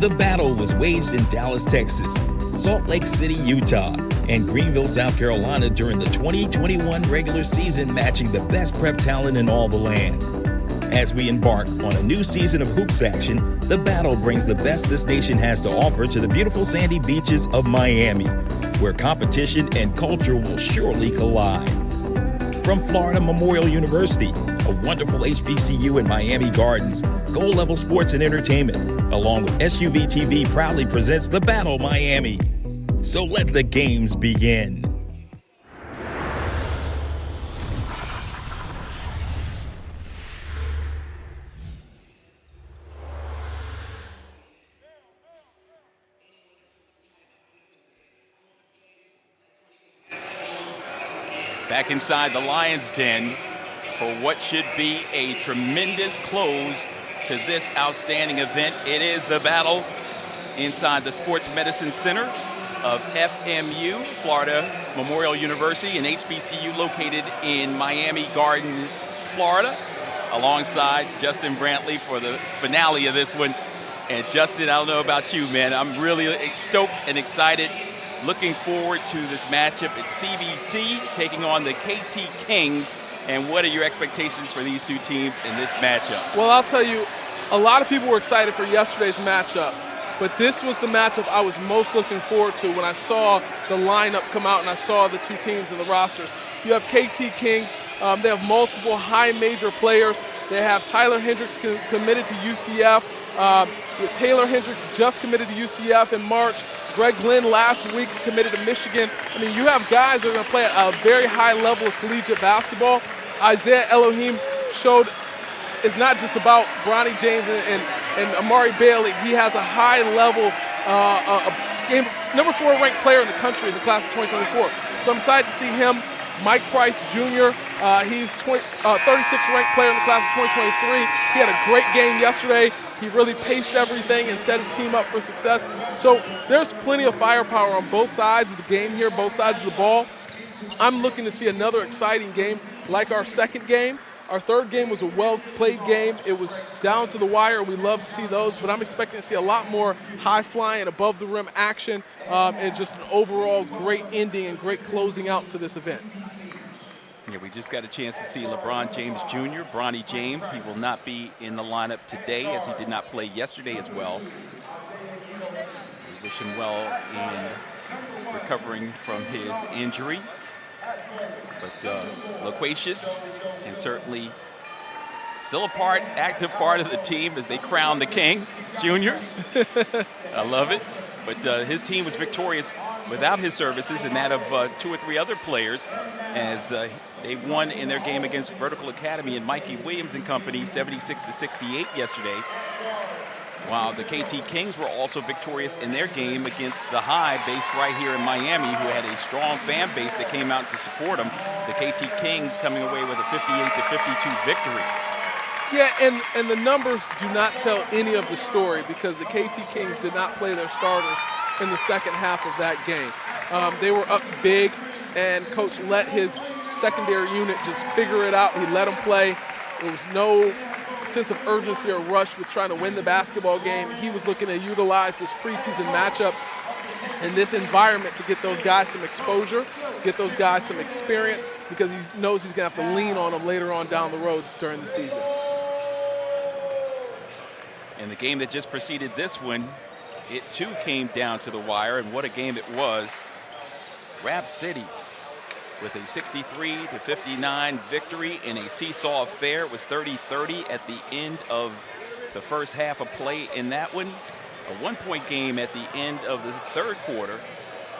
The battle was waged in Dallas, Texas, Salt Lake City, Utah, and Greenville, South Carolina during the 2021 regular season, matching the best prep talent in all the land. As we embark on a new season of hoops action, the battle brings the best this nation has to offer to the beautiful sandy beaches of Miami, where competition and culture will surely collide. From Florida Memorial University, a wonderful HBCU in Miami Gardens, Gold Level Sports and Entertainment, along with SUV TV, proudly presents The Battle Miami. So let the games begin. Back inside the Lions' Den for what should be a tremendous close to this outstanding event. It is the battle inside the Sports Medicine Center of FMU, Florida Memorial University, an HBCU located in Miami Gardens, Florida, alongside Justin Brantley for the finale of this one. And Justin, I don't know about you, man, I'm really stoked and excited. Looking forward to this matchup at CBC, taking on the KT Kings. And what are your expectations for these two teams in this matchup? Well, I'll tell you, a lot of people were excited for yesterday's matchup, but this was the matchup I was most looking forward to when I saw the lineup come out and I saw the two teams in the rosters. You have KT Kings. They have multiple high major players. They have Tyler Hendricks committed to UCF. Taylor Hendricks just committed to UCF in March. Greg Glenn last week committed to Michigan. I mean, you have guys that are going to play at a very high level of collegiate basketball. Isaiah Elohim showed it's not just about Bronny James and Amari Bailey. He has a high level, number 4 ranked player in the country in the class of 2024. So I'm excited to see him. Mike Price Jr., he's 36th ranked player in the class of 2023. He had a great game yesterday. He really paced everything and set his team up for success. So there's plenty of firepower on both sides of the game here, both sides of the ball. I'm looking to see another exciting game like our second game. Our third game was a well-played game. It was down to the wire. We love to see those, but I'm expecting to see a lot more high-flying, above-the-rim action, and just an overall great ending and great closing out to this event. Yeah, we just got a chance to see LeBron James Jr., Bronny James. He will not be in the lineup today as he did not play yesterday as well. We wish him well in recovering from his injury. But loquacious and certainly still active part of the team as they crown the King Jr. I love it. But his team was victorious without his services and that of 2 or 3 other players as they won in their game against Vertical Academy and Mikey Williams and company 76-68 yesterday. While the KT Kings were also victorious in their game against the High, based right here in Miami, who had a strong fan base that came out to support them. The KT Kings coming away with a 58-52 victory. Yeah, and the numbers do not tell any of the story because the KT Kings did not play their starters in the second half of that game. They were up big, and Coach let his secondary unit just figure it out. He let them play. There was no sense of urgency or rush with trying to win the basketball game. He was looking to utilize this preseason matchup in this environment to get those guys some exposure, get those guys some experience, because he knows he's going to have to lean on them later on down the road during the season. And the game that just preceded this one, it too came down to the wire, and what a game it was. Rap City with a 63-59 victory in a seesaw affair. It was 30-30 at the end of the first half of play in that one. A 1-point game at the end of the third quarter,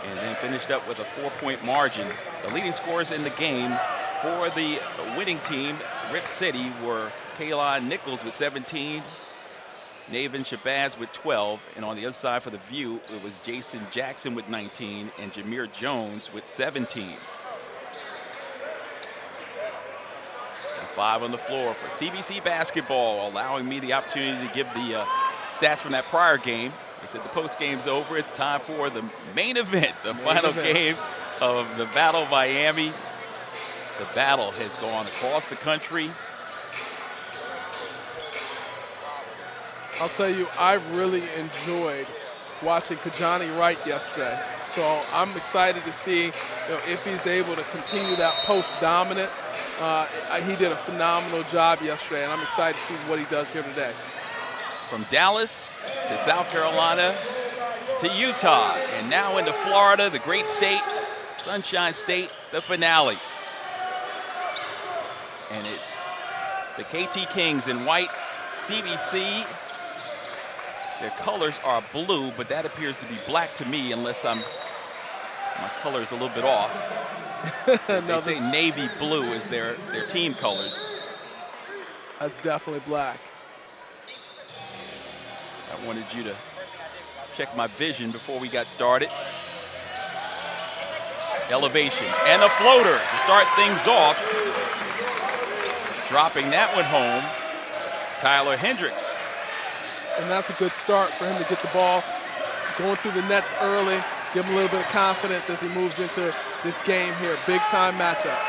and then finished up with a 4-point margin. The leading scorers in the game for the winning team, Rip City, were Kaylon Nichols with 17, Navin Shabazz with 12, and on the other side for the View, it was Jason Jackson with 19 and Jameer Jones with 17. 5 on the floor for CBC basketball, allowing me the opportunity to give the stats from that prior game. They said the post game's over. It's time for the main event, the final game of the Battle Miami. The battle has gone across the country. I'll tell you, I really enjoyed watching Kajani Wright yesterday. So I'm excited to see if he's able to continue that post dominance. He did a phenomenal job yesterday, and I'm excited to see what he does here today. From Dallas to South Carolina to Utah, and now into Florida, the great state, Sunshine State, the finale. And it's the KT Kings in white, CBC. Their colors are blue, but that appears to be black to me unless my color is a little bit off. They say navy blue is their team colors. That's definitely black. I wanted you to check my vision before we got started. Elevation and a floater to start things off. Dropping that one home, Tyler Hendricks. And that's a good start for him to get the ball going through the nets early, give him a little bit of confidence as he moves into this game here. Big time matchup.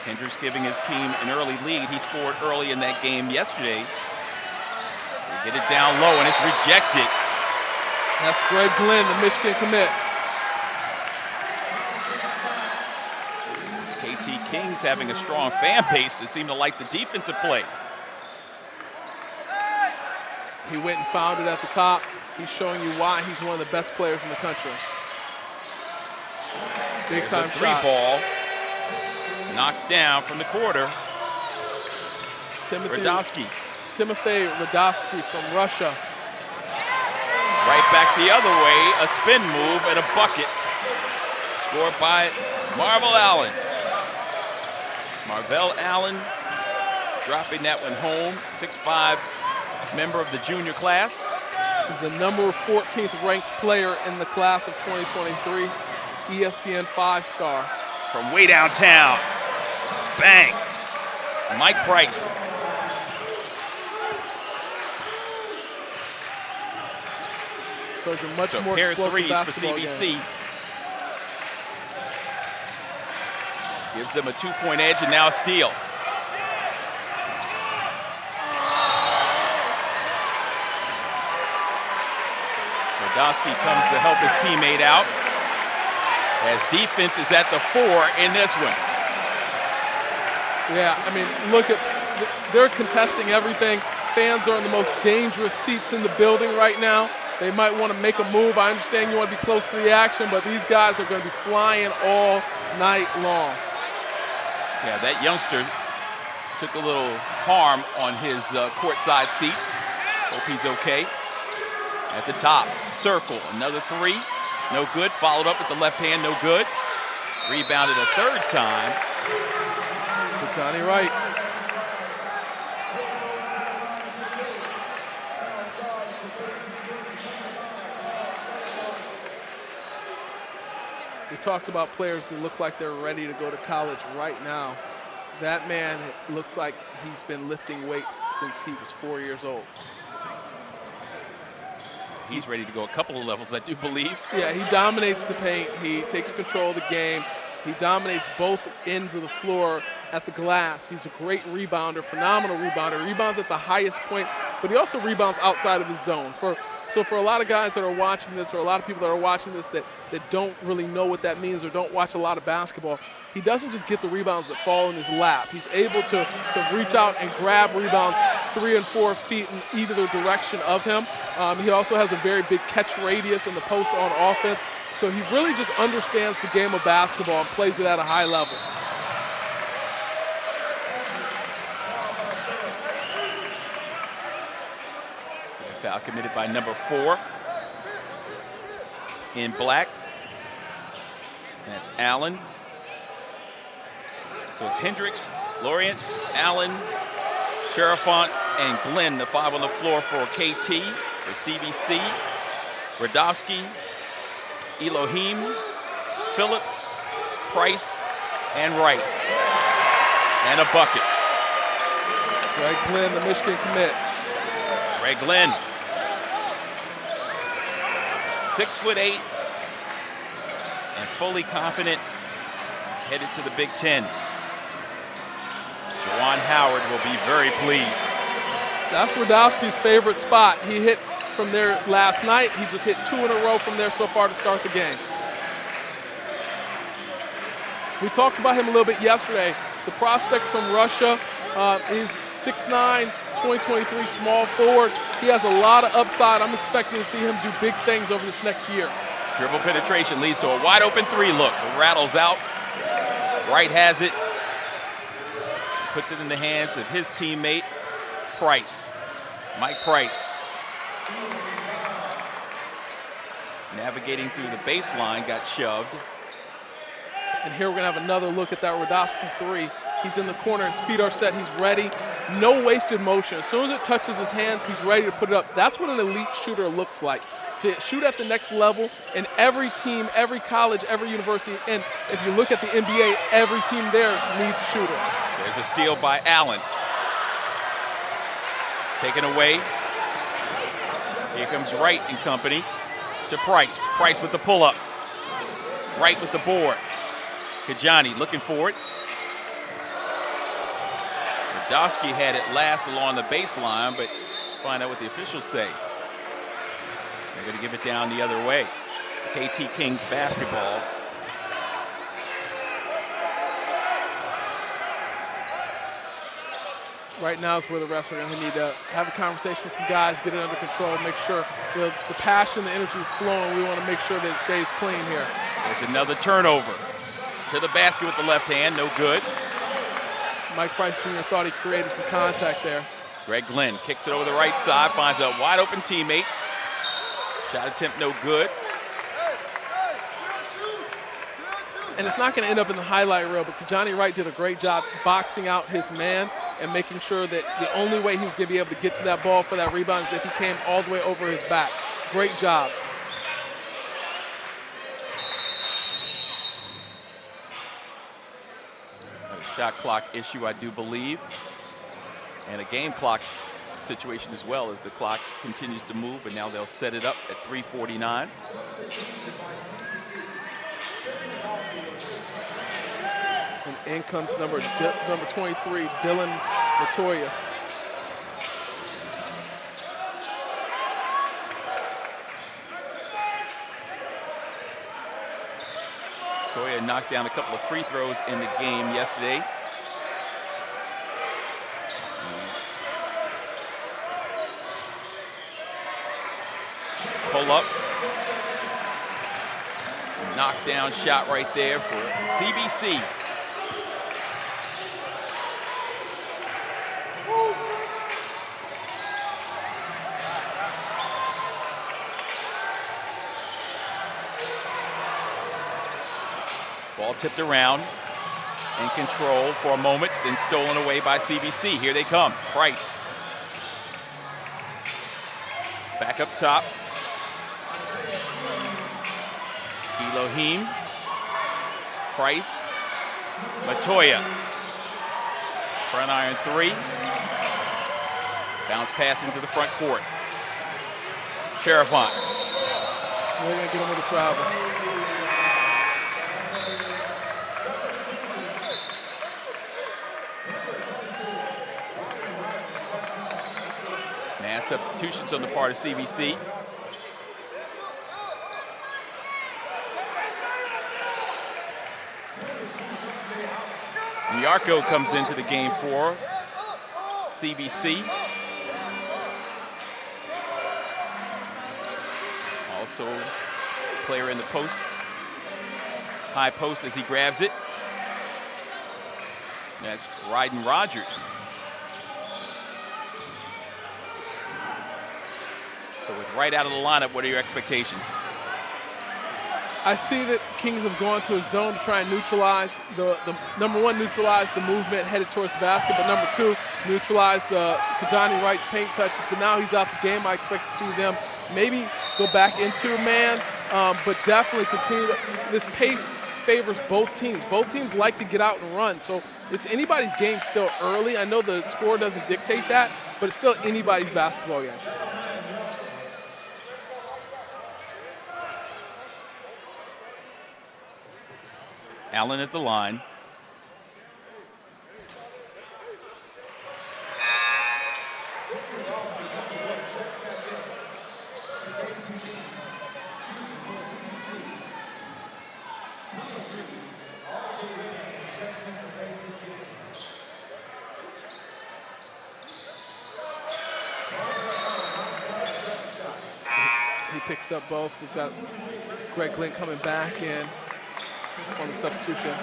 Hendricks giving his team an early lead. He scored early in that game yesterday. They get it down low and it's rejected. That's Greg Glenn, the Michigan commit. KT Kings having a strong fan base. They seem to like the defensive play. He went and found it at the top. He's showing you why he's one of the best players in the country. Big time three shot. Ball. Knocked down from the quarter. Timothy Radovsky from Russia. Right back the other way, a spin move and a bucket. Scored by Marvell Allen. Marvell Allen dropping that one home. 6'5" member of the junior class. He's the number 14th ranked player in the class of 2023. ESPN 5-star. From way downtown. Bang. Mike Price. Those are much more pair explosive threes for basketball CBC. game. Gives them a 2-point edge and now a steal. Radovsky comes to help his teammate out as defense is at the 4 in this one. Yeah, I mean, look at, they're contesting everything. Fans are in the most dangerous seats in the building right now. They might want to make a move. I understand you want to be close to the action, but these guys are going to be flying all night long. Yeah, that youngster took a little harm on his courtside seats. Hope he's okay. At the top, circle, another 3. No good. Followed up with the left hand, no good. Rebounded a third time. Johnny Wright. We talked about players that look like they're ready to go to college right now. That man looks like he's been lifting weights since he was 4 years old. He's ready to go a couple of levels, I do believe. Yeah, he dominates the paint. He takes control of the game. He dominates both ends of the floor at the glass. He's a great rebounder, phenomenal rebounder. Rebounds at the highest point, but he also rebounds outside of his zone. So for a lot of guys that are watching this, or a lot of people that are watching this that don't really know what that means or don't watch a lot of basketball, he doesn't just get the rebounds that fall in his lap. He's able to reach out and grab rebounds 3 and 4 feet in either direction of him. He also has a very big catch radius in the post on offense. So he really just understands the game of basketball and plays it at a high level. Foul committed by number 4 in black. That's Allen. So it's Hendricks, Lorient, Allen, Cherafont, and Glenn, the 5 on the floor for KT, for CBC. Radovsky, Elohim, Phillips, Price, and Wright. And a bucket. Greg Glenn, the Michigan commit. Greg Glenn. 6'8", and fully confident headed to the Big Ten. Juwan Howard will be very pleased. That's Radowski's favorite spot. He hit from there last night. He just hit 2 in a row from there so far to start the game. We talked about him a little bit yesterday. The prospect from Russia is 6'9", 2023 small forward. He has a lot of upside. I'm expecting to see him do big things over this next year. Dribble penetration leads to a wide open 3 look. It rattles out. Wright has it. Puts it in the hands of his teammate, Price. Mike Price. Navigating through the baseline, got shoved. And here we're gonna have another look at that Radowski 3. He's in the corner, his feet are set, he's ready. No wasted motion. As soon as it touches his hands, he's ready to put it up. That's what an elite shooter looks like. To shoot at the next level, and every team, every college, every university, and if you look at the NBA, every team there needs shooters. There's a steal by Allen. Taken away. Here comes Wright and company to Price. Price with the pull-up. Wright with the board. Kajani looking for it. Radowski had it last along the baseline, but let's find out what the officials say. They're going to give it down the other way. KT Kings basketball. Right now is where the refs are going to need to have a conversation with some guys, get it under control, make sure the passion, the energy is flowing. We want to make sure that it stays clean here. There's another turnover. To the basket with the left hand, no good. Mike Price Jr. thought he created some contact there. Greg Glenn kicks it over the right side, finds a wide open teammate. Shot attempt no good. And it's not going to end up in the highlight reel, but Kajani Wright did a great job boxing out his man and making sure that the only way he was going to be able to get to that ball for that rebound is if he came all the way over his back. Great job. A shot clock issue, I do believe. And a game clock situation as well as the clock continues to move, but now they'll set it up at 3:49. And in comes number 23, Dylan Latoya. Latoya knocked down a couple of free throws in the game yesterday. Pull up. Knockdown shot right there for CBC. Ball tipped around, in control for a moment, then stolen away by CBC. Here they come, Price. Back up top. Elohim. Price. Latoya. Front iron 3. Bounce pass into the front court. Cherafont. They're going to get him with a travel. Mass substitutions on the part of CBC. Yarko comes into the game for CBC. Also, player in the post, high post as he grabs it. That's Ryden Rogers. So with Wright out of the lineup, what are your expectations? I see that Kings have gone to a zone to try and neutralize the number one, neutralize the movement headed towards the basket, but number two, neutralize the Kajani Wright's paint touches. But now he's out the game. I expect to see them maybe go back into a man, but definitely continue. This pace favors both teams. Both teams like to get out and run. So it's anybody's game still early. I know the score doesn't dictate that, but it's still anybody's basketball game. Allen at the line. He picks up both. We've got Greg Glynn coming back in on the substitution.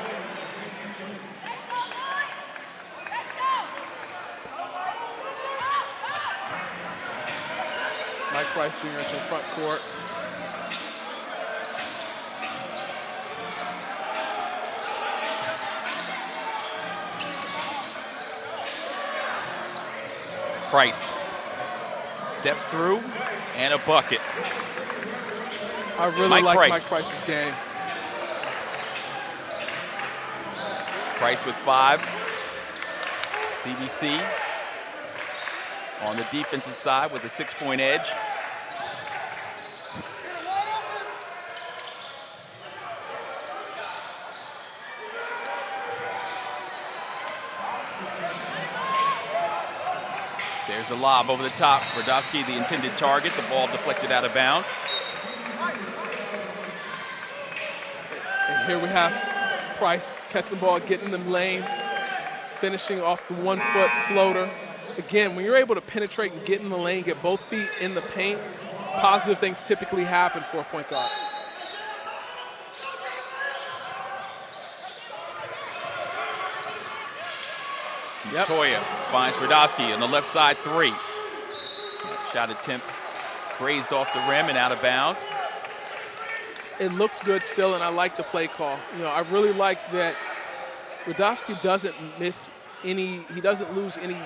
Mike Price Jr. to the front court. Price steps through and a bucket. I really like Mike Price's game. Price with 5. CBC on the defensive side with a 6-point edge. There's a lob over the top. Radowski, the intended target. The ball deflected out of bounds. And here we have Price catching the ball, getting in the lane, finishing off the 1-foot floater. Again, when you're able to penetrate and get in the lane, get both feet in the paint, positive things typically happen for a point guard. Yep. Toya finds Radowski on the left side 3. Shot attempt grazed off the rim and out of bounds. It looked good still, and I like the play call. You know, I really like that Radowski doesn't miss any, he doesn't lose any,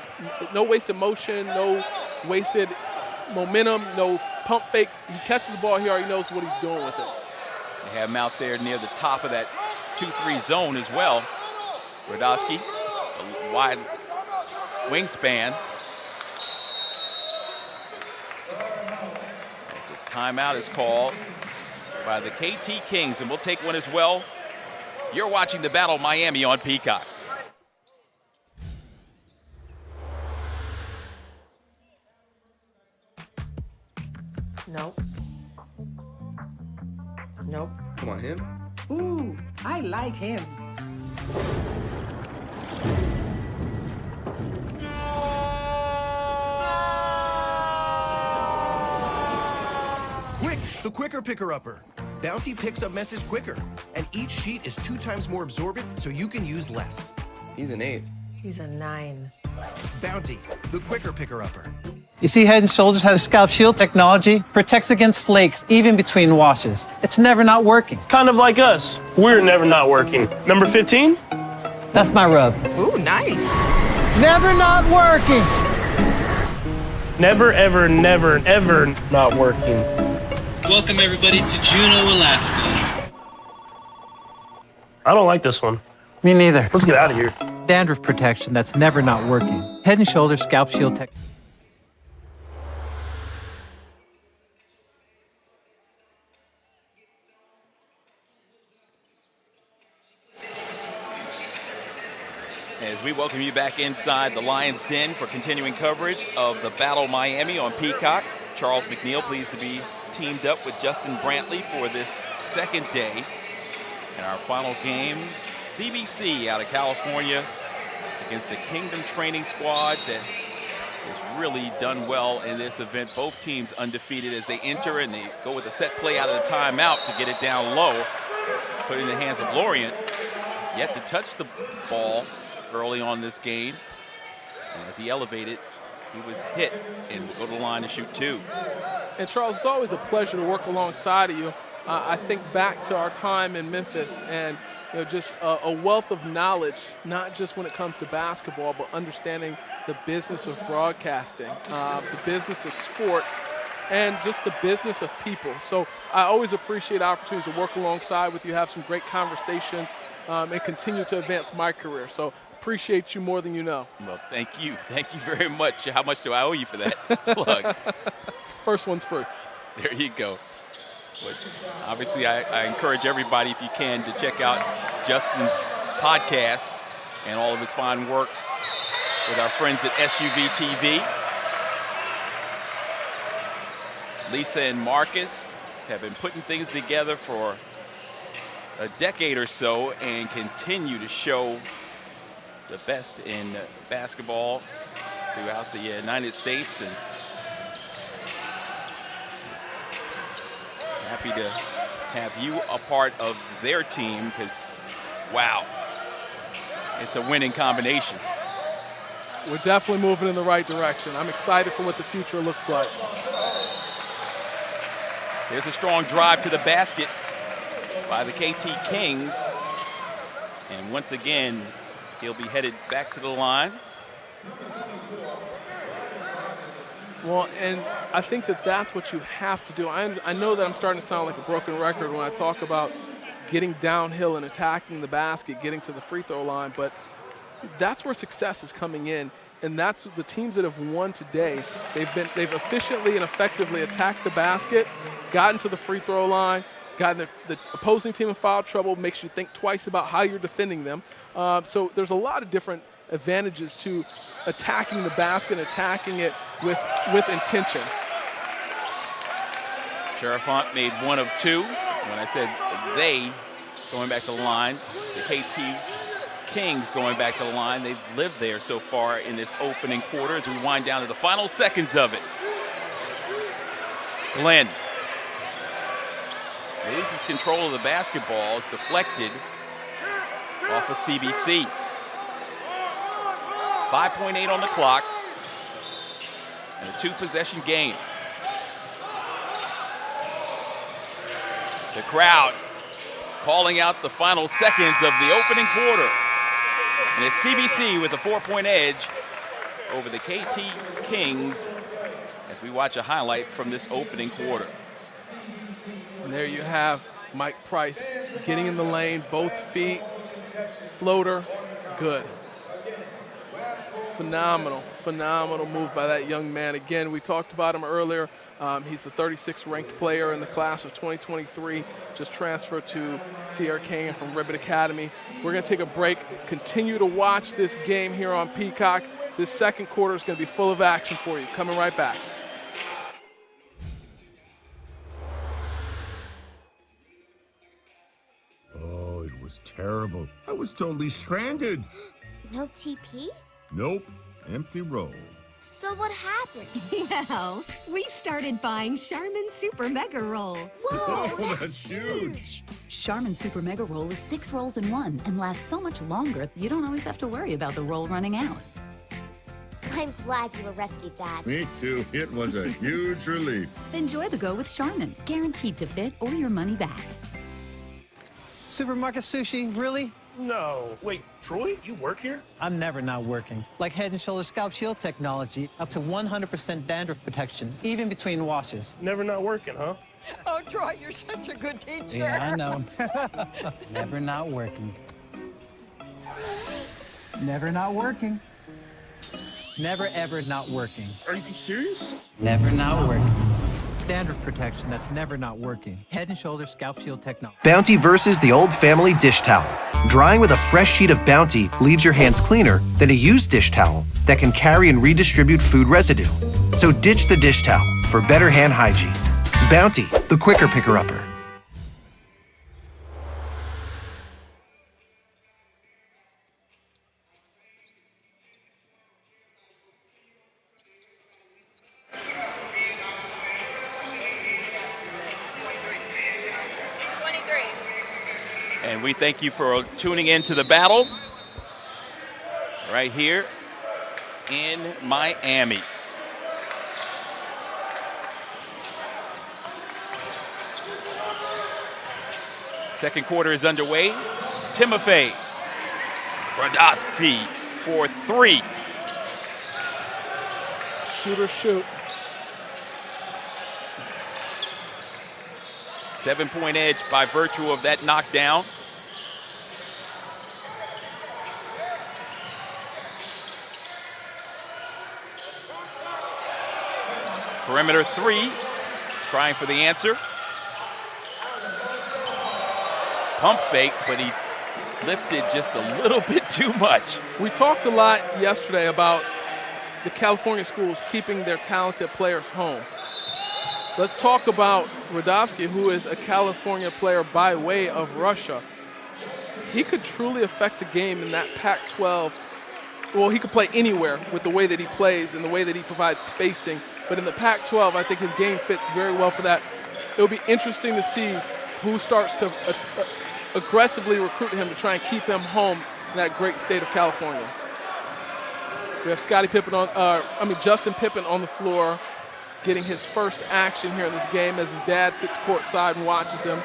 no wasted motion, no wasted momentum, no pump fakes. He catches the ball, he already knows what he's doing with it. They have him out there near the top of that 2-3 zone as well. Radowski, a wide wingspan. As a timeout is called by the KT Kings, and we'll take one as well. You're watching the Battle Miami on Peacock. Nope. Nope. Come on, him. Ooh, I like him. Quick, the quicker picker-upper. Bounty picks up messes quicker, and each sheet is 2 times more absorbent, so you can use less. He's an 8. He's a 9. Bounty, the quicker picker-upper. You see, Head & Shoulders has Scalp Shield technology, protects against flakes even between washes. It's never not working. Kind of like us. We're never not working. Number 15? That's my rub. Ooh, nice. Never not working. Never, ever, never, ever not working. Welcome everybody to Juneau, Alaska. I don't like this one. Me neither. Let's get out of here. Dandruff protection that's never not working. Head & Shoulders Scalp Shield tech. As we welcome you back inside the Lions Den for continuing coverage of the Battle Miami on Peacock. Charles McNeil pleased to be teamed up with Justin Brantley for this second day. And our final game, CBC out of California against the Kingdom Training Squad that has really done well in this event. Both teams undefeated as they enter, and they go with a set play out of the timeout to get it down low. Put it in the hands of Lorient. Yet to touch the ball early on this game. And as he elevated, he was hit and go to the line to shoot 2. And Charles, it's always a pleasure to work alongside of you. I think back to our time in Memphis, and you know, just a wealth of knowledge, not just when it comes to basketball, but understanding the business of broadcasting, the business of sport, and just the business of people. So I always appreciate opportunities to work alongside with you, have some great conversations, and continue to advance my career. So appreciate you more than you know. Well, thank you. Thank you very much. How much do I owe you for that plug? First one's free. There you go. But obviously, I encourage everybody, if you can, to check out Justin's podcast and all of his fine work with our friends at SUV TV. Lisa and Marcus have been putting things together for a decade or so and continue to show the best in basketball throughout the United States. And happy to have you a part of their team because, wow, it's a winning combination. We're definitely moving in the right direction. I'm excited for what the future looks like. There's a strong drive to the basket by the KT Kings. And once again, he'll be headed back to the line. Well, and I think that that's what you have to do. I know that I'm starting to sound like a broken record when I talk about getting downhill and attacking the basket, getting to the free throw line, but that's where success is coming in. And that's the teams that have won today. They've efficiently and effectively attacked the basket, gotten to the free throw line, gotten the opposing team in foul trouble, makes you think twice about how you're defending them. So there's a lot of different advantages to attacking the basket, attacking it with intention. Sherifant made 1 of 2. When I said they going back to the line, the KT Kings going back to the line. They've lived there so far in this opening quarter as we wind down to the final seconds of it. Glenn loses control of the basketball. It's deflected off of CBC. 5.8 on the clock and a 2-possession game. The crowd calling out the final seconds of the opening quarter. And it's CBC with a 4-point edge over the KT Kings as we watch a highlight from this opening quarter. And there you have Mike Price getting in the lane, both feet, floater, good. Phenomenal move by that young man. Again, we talked about him earlier. He's the 36th ranked player in the class of 2023, just transferred to Sierra Canyon from Ribbit Academy. We're going to take a break, continue to watch this game here on Peacock. This second quarter is going to be full of action for you. Coming right back. Oh, it was terrible. I was totally stranded. No TP? Nope, empty roll. So what happened? Well, we started buying Charmin Super Mega Roll. Whoa, That's huge. Charmin Super Mega Roll is 6 rolls in one and lasts so much longer, you don't always have to worry about the roll running out. I'm glad you were rescued, Dad. Me too. It was a huge relief. Enjoy the go with Charmin, guaranteed to fit or your money back. Supermarket sushi, really? No. Wait, Troy, you work here? I'm never not working. Like Head & Shoulders Scalp Shield technology, up to 100% dandruff protection, even between washes. Never not working, huh? Oh, Troy, you're such a good teacher. Yeah, I know. Never not working. Never not working. Never ever not working. Are you serious? Never not working. Dandruff protection that's never not working. Head & Shoulders Scalp Shield technology. Bounty versus the old family dish towel. Drying with a fresh sheet of Bounty leaves your hands cleaner than a used dish towel that can carry and redistribute food residue. So ditch the dish towel for better hand hygiene. Bounty, the quicker picker-upper. And we thank you for tuning in to the battle right here in Miami. Second quarter is underway. Timofey Radosky for 3. Shooter shoot. 7-point edge by virtue of that knockdown. Perimeter 3, trying for the answer. Pump fake, but he lifted just a little bit too much. We talked a lot yesterday about the California schools keeping their talented players home. Let's talk about Radovsky, who is a California player by way of Russia. He could truly affect the game in that Pac-12. Well, he could play anywhere with the way that he plays and the way that he provides spacing. But in the Pac-12, I think his game fits very well for that. It'll be interesting to see who starts to aggressively recruit him to try and keep him home in that great state of California. We have Justin Pippen on the floor, getting his first action here in this game as his dad sits courtside and watches him.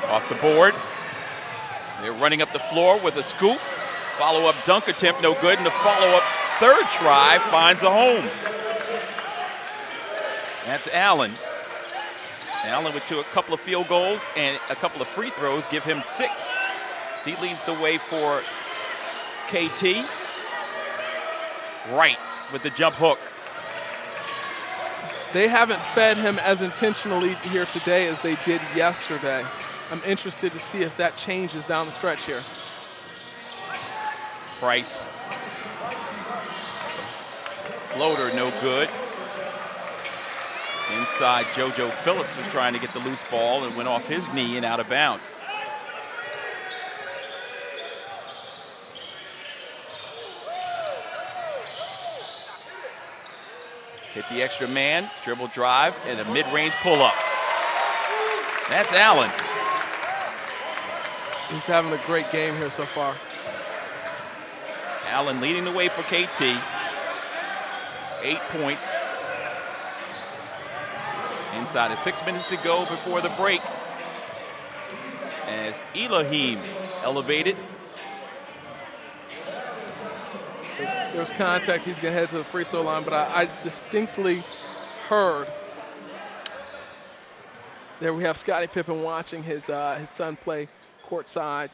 Off the board. They're running up the floor with a scoop. Follow-up dunk attempt, no good. And the follow-up third try finds a home. That's Allen. Allen with a couple of field goals and a couple of free throws give him 6. So he leads the way for KT. Right with the jump hook. They haven't fed him as intentionally here today as they did yesterday. I'm interested to see if that changes down the stretch here. Price. Floater, no good. Inside, JoJo Phillips was trying to get the loose ball and went off his knee and out of bounds. Hit the extra man, dribble drive, and a mid-range pull-up. That's Allen. He's having a great game here so far. Allen leading the way for KT. 8 points. Inside of 6 minutes to go before the break. As Elohim elevated. There's contact. He's going to head to the free throw line, but I distinctly heard there we have Scottie Pippen watching his son play courtside.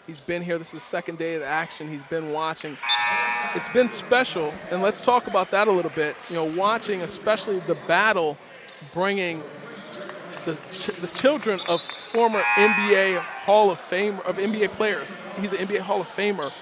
He's been here. This is the second day of the action. He's been watching. It's been special, and let's talk about that a little bit. You know, watching especially the battle, bringing the children of former NBA Hall of Fame, of NBA players. He's an NBA Hall of Famer.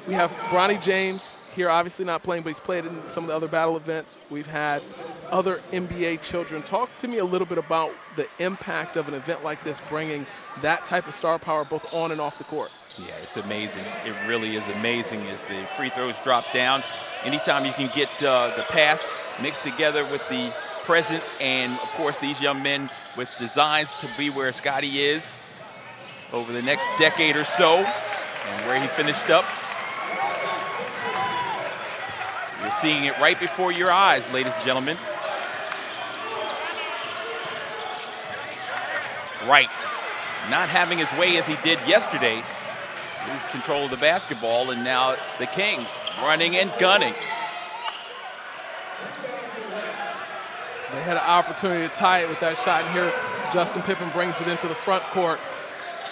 We have Bronny James here, obviously not playing, but he's played in some of the other battle events. We've had other NBA children. Talk to me a little bit about the impact of an event like this, bringing that type of star power both on and off the court. Yeah, it's amazing. It really is amazing as the free throws drop down. Anytime you can get the pass mixed together with the present and, of course, these young men with designs to be where Scottie is over the next decade or so and where he finished up. You're seeing it right before your eyes, ladies and gentlemen. Right. Not having his way as he did yesterday. Lose control of the basketball, and now the Kings running and gunning. They had an opportunity to tie it with that shot, and here Justin Pippen brings it into the front court.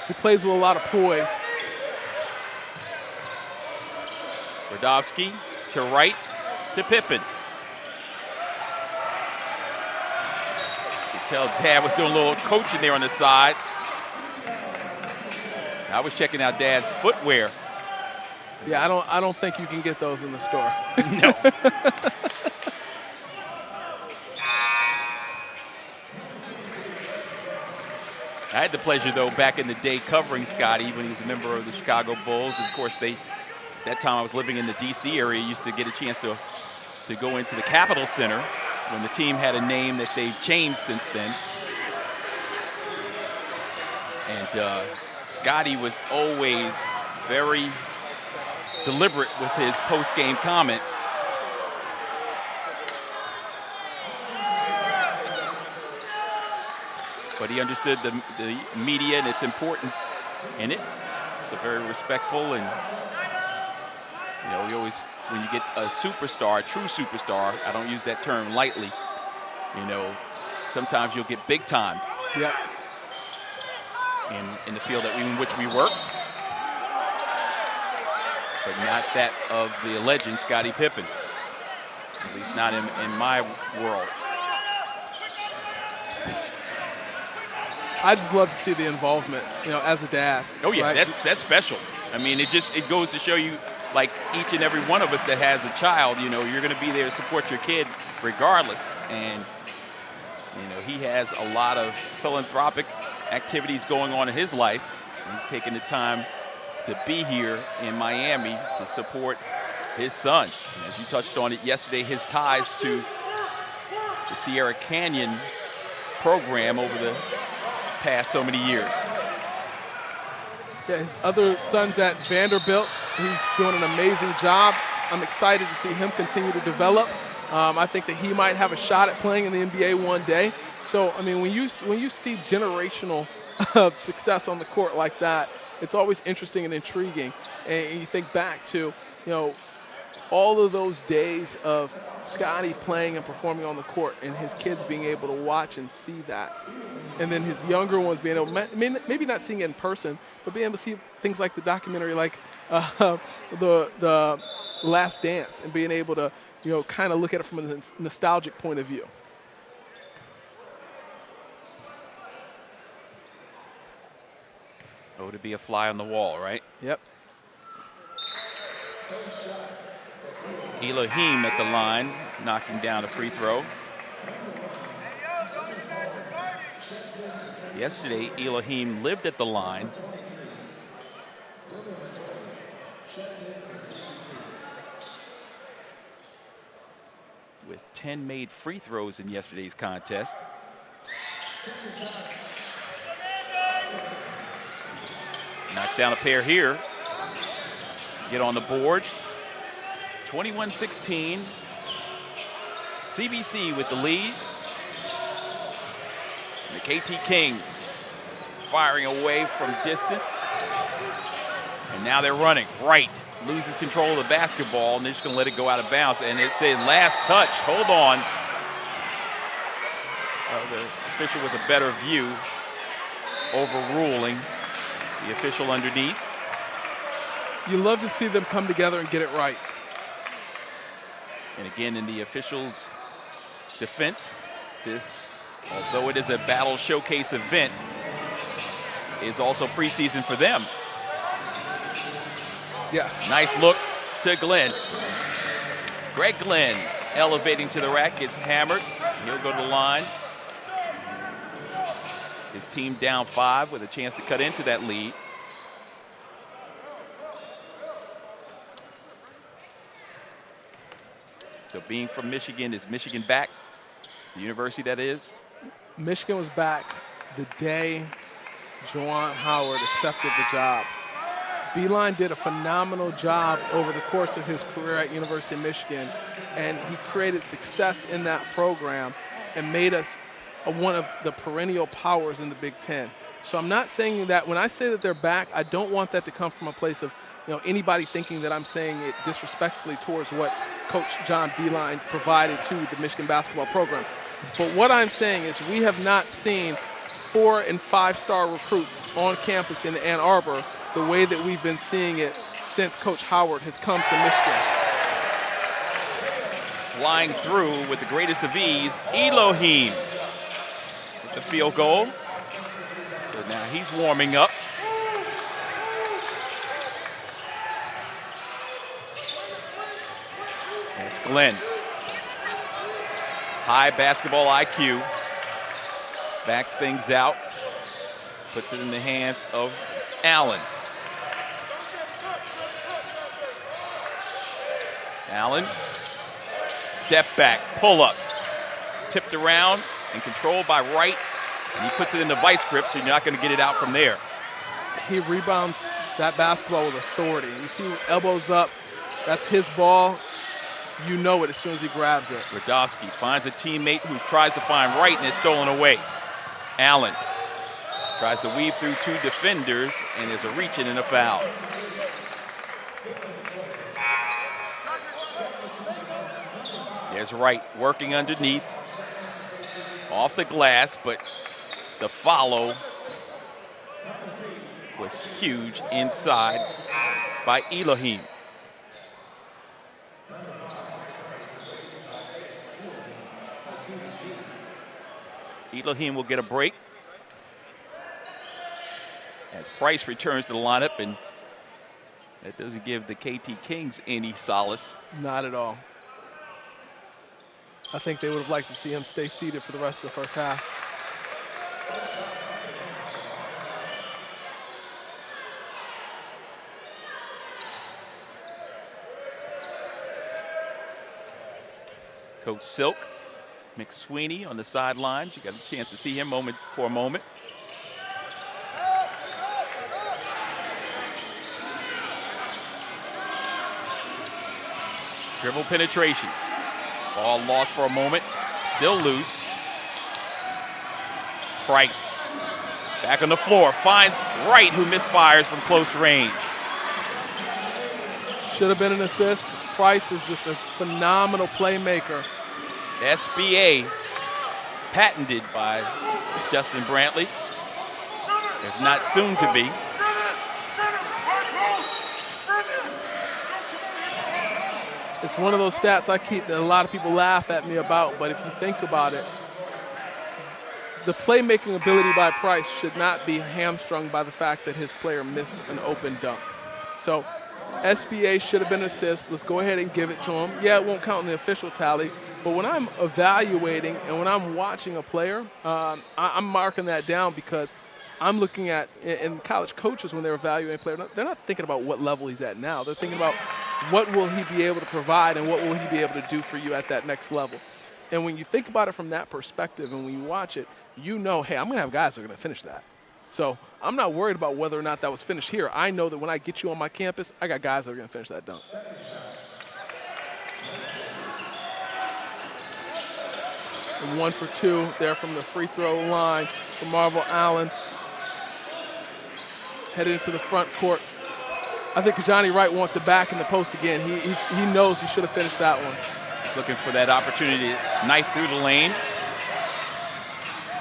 He plays with a lot of poise. Radovsky to right to Pippen. You can tell Dad was doing a little coaching there on the side. I was checking out Dad's footwear. Yeah, I don't think you can get those in the store. No. I had the pleasure, though, back in the day covering Scottie when he was a member of the Chicago Bulls. And of course, that time I was living in the D.C. area, used to get a chance to go into the Capitol Center when the team had a name that they've changed since then. And Scottie was always very deliberate with his post-game comments. But he understood the media and its importance in it. So very respectful, and you know, you always, when you get a superstar, a true superstar, I don't use that term lightly, you know, sometimes you'll get big time. Yeah. In the field in which we work, but not that of the legend Scottie Pippen, at least not in my world. I just love to see the involvement, as a dad. Oh yeah, right? that's special. I mean, it goes to show you, like each and every one of us that has a child, you're going to be there to support your kid regardless. And he has a lot of philanthropic activities going on in his life. He's taking the time to be here in Miami to support his son. And as you touched on it yesterday, his ties to the Sierra Canyon program over the past so many years. Yeah, his other son's at Vanderbilt. He's doing an amazing job. I'm excited to see him continue to develop. I think that he might have a shot at playing in the NBA one day. So, I mean, when you see generational success on the court like that, it's always interesting and intriguing. And you think back to, all of those days of Scotty playing and performing on the court and his kids being able to watch and see that. And then his younger ones being able, maybe not seeing it in person, but being able to see things like the documentary, like the Last Dance, and being able to, kind of look at it from a nostalgic point of view. Oh, to be a fly on the wall, right? Yep. Elohim at the line, knocking down a free throw. Yesterday, Elohim lived at the line. With 10 made free throws in yesterday's contest. Knocks down a pair here. Get on the board. 21-16. CBC with the lead. And the KT Kings firing away from distance. And now they're running right. Loses control of the basketball, and they're just going to let it go out of bounds. And it's a last touch. Hold on. The official with a better view overruling the official underneath. You love to see them come together and get it right. And again, in the officials' defense, this, although it is a battle showcase event, is also preseason for them. Yes. Nice look to Glenn. Greg Glenn elevating to the rack, gets hammered. He'll go to the line. His team down 5 with a chance to cut into that lead. So being from Michigan, is Michigan back? The university that is? Michigan was back the day Juwan Howard accepted the job. Beeline did a phenomenal job over the course of his career at University of Michigan, and he created success in that program and made us one of the perennial powers in the Big Ten. So I'm not saying that when I say that they're back, I don't want that to come from a place of anybody thinking that I'm saying it disrespectfully towards what Coach John Beeline provided to the Michigan basketball program. But what I'm saying is we have not seen 4- and 5-star recruits on campus in Ann Arbor the way that we've been seeing it since Coach Howard has come to Michigan. Flying through with the greatest of ease, Elohim with the field goal. So now he's warming up. And it's Glenn. High basketball IQ. Backs things out. Puts it in the hands of Allen. Allen, step back, pull up, tipped around and controlled by Wright, and he puts it in the vice grip, so you're not going to get it out from there. He rebounds that basketball with authority. You see elbows up, that's his ball. You know it as soon as he grabs it. Radowski finds a teammate who tries to find Wright, and it's stolen away. Allen tries to weave through 2 defenders, and there's a reach-in and a foul. There's Wright working underneath, off the glass, but the follow was huge inside by Elohim. Elohim will get a break. as Price returns to the lineup, and that doesn't give the KT Kings any solace. Not at all. I think they would have liked to see him stay seated for the rest of the first half. Coach Silk, McSweeney on the sidelines. You got a chance to see him for a moment. Dribble penetration. Ball lost for a moment. Still loose. Price back on the floor. Finds Wright, who misfires from close range. Should have been an assist. Price is just a phenomenal playmaker. SBA patented by Justin Brantley, if not soon to be. It's one of those stats I keep that a lot of people laugh at me about, but if you think about it, the playmaking ability by Price should not be hamstrung by the fact that his player missed an open dunk. So SBA should have been an assist. Let's go ahead and give it to him. Yeah, it won't count in the official tally, but when I'm evaluating and when I'm watching a player, I'm marking that down because I'm looking at, and college coaches, when they're evaluating a player, they're not thinking about what level he's at now. They're thinking about what will he be able to provide and what will he be able to do for you at that next level. And when you think about it from that perspective and when you watch it, you know, hey, I'm going to have guys that are going to finish that. So I'm not worried about whether or not that was finished here. I know that when I get you on my campus, I got guys that are going to finish that dunk. And 1 for 2 there from the free throw line for Marvel Allen. Headed into the front court. I think Kajani Wright wants it back in the post again. He knows he should have finished that one. He's looking for that opportunity to knife through the lane.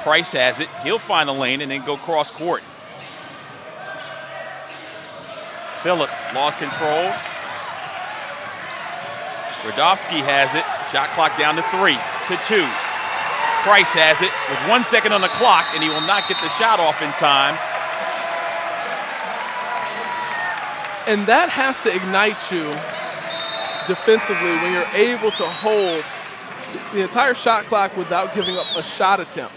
Price has it. He'll find the lane and then go cross court. Phillips lost control. Radovsky has it. Shot clock down to 3 to 2. Price has it with 1 second on the clock, and he will not get the shot off in time. And that has to ignite you defensively when you're able to hold the entire shot clock without giving up a shot attempt.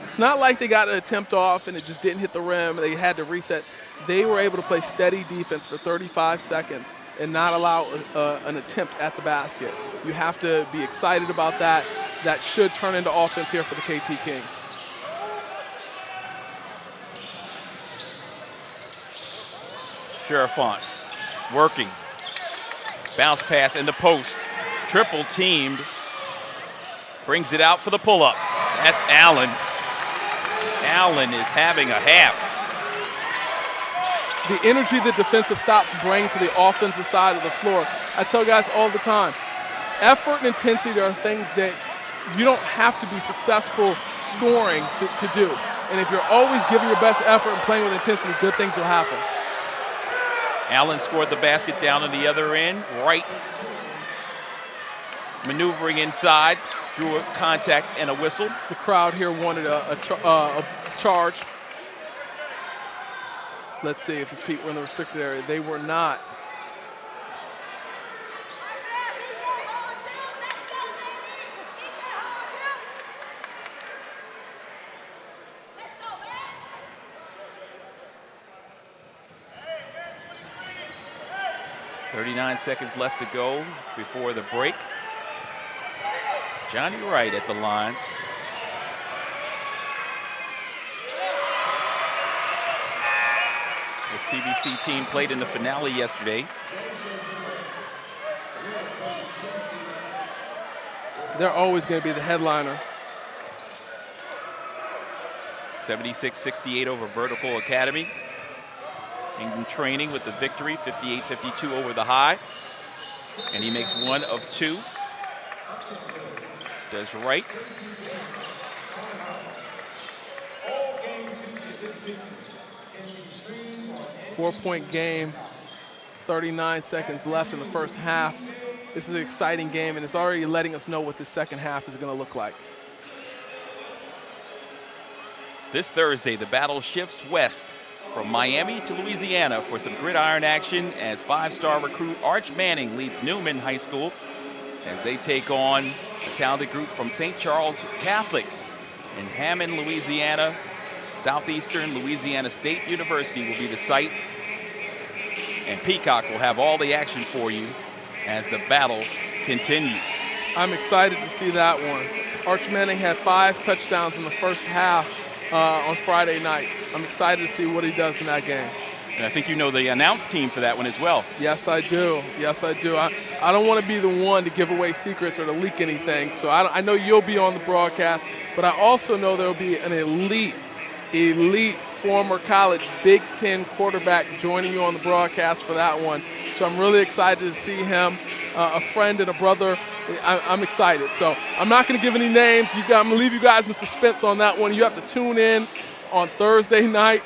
It's not like they got an attempt off and it just didn't hit the rim and they had to reset. They were able to play steady defense for 35 seconds and not allow an attempt at the basket. You have to be excited about that. That should turn into offense here for the KT Kings. Sherifant working. Bounce pass in the post. Triple teamed. Brings it out for the pull-up. That's Allen. Allen is having a half. The energy the defensive stop bring to the offensive side of the floor. I tell guys all the time, effort and intensity are things that you don't have to be successful scoring to do. And if you're always giving your best effort and playing with intensity, good things will happen. Allen scored the basket down on the other end. Wright maneuvering inside, drew a contact and a whistle. The crowd here wanted a charge. Let's see if his feet were in the restricted area. They were not. .39 seconds left to go before the break. Johnny Wright at the line. The CBC team played in the finale yesterday. They're always going to be the headliner. 76-68 over Vertical Academy. In training with the victory, 58-52 over the High. And he makes 1 of 2. Does Wright. Four-point game, 39 seconds left in the first half. This is an exciting game, and it's already letting us know what the second half is going to look like. This Thursday, the battle shifts west from Miami to Louisiana for some gridiron action as 5-star recruit Arch Manning leads Newman High School as they take on the talented group from St. Charles Catholic in Hammond, Louisiana. Southeastern Louisiana State University will be the site, and Peacock will have all the action for you as the battle continues. I'm excited to see that one. Arch Manning had 5 touchdowns in the first half on Friday night. I'm excited to see what he does in that game. And I think you know the announce team for that one as well. Yes, I do. Yes, I do. I don't want to be the one to give away secrets or to leak anything, so I know you'll be on the broadcast, but I also know there will be an elite former college Big Ten quarterback joining you on the broadcast for that one. So I'm really excited to see him, a friend and a brother. I'm excited. So I'm not going to give any names. I'm going to leave you guys in suspense on that one. You have to tune in on Thursday night,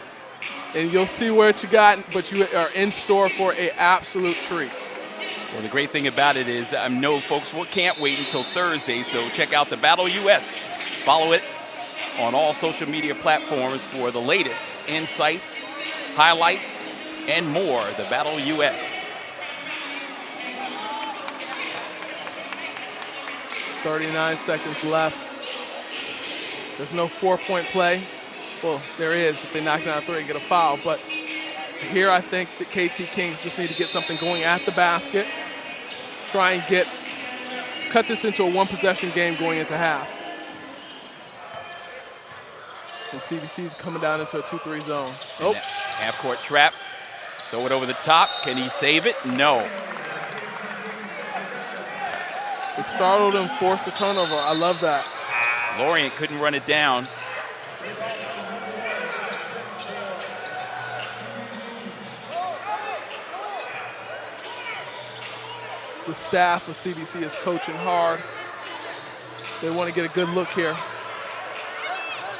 and you'll see what you got, but you are in store for an absolute treat. Well, the great thing about it is I know folks can't wait until Thursday, so check out the Battle US. Follow it on all social media platforms for the latest insights, highlights, and more. The Battle US. 39 seconds left. There's no 4-point play. Well, there is if they knock down a 3 and get a foul. But here I think that KT Kings just need to get something going at the basket. Try and cut this into a 1-possession game going into half. And CBC is coming down into a 2-3 zone. Oh. Half-court trap. Throw it over the top. Can he save it? No. It startled him, forced the turnover. I love that. Lorient couldn't run it down. The staff of CBC is coaching hard. They want to get a good look here.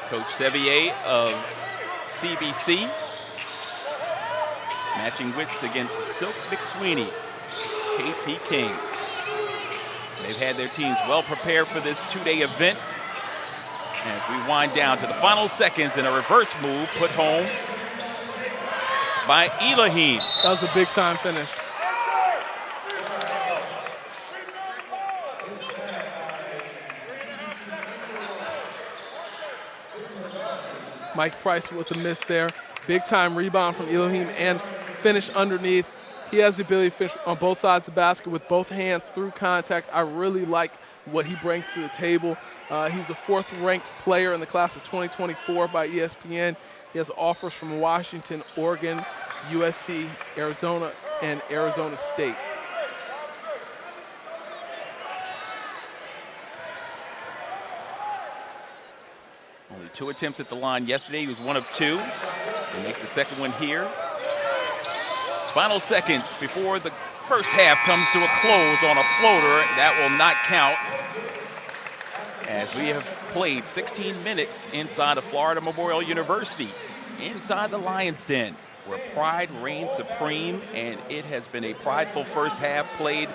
Coach Sevier of CBC matching wits against Silk McSweeney, KT Kings. They've had their teams well prepared for this 2-day event. As we wind down to the final seconds in a reverse move put home by Elohim. That was a big-time finish. Mike Price with a miss there. Big-time rebound from Elohim and finish underneath. He has the ability to finish on both sides of the basket with both hands through contact. I really like what he brings to the table. He's the 4th-ranked player in the class of 2024 by ESPN. He has offers from Washington, Oregon, USC, Arizona, and Arizona State. Only 2 attempts at the line yesterday. He was 1 of 2. He makes the second one here. Final seconds before the first half comes to a close on a floater. That will not count, as we have played 16 minutes inside of Florida Memorial University, inside the Lions Den, where pride reigns supreme, and it has been a prideful first half played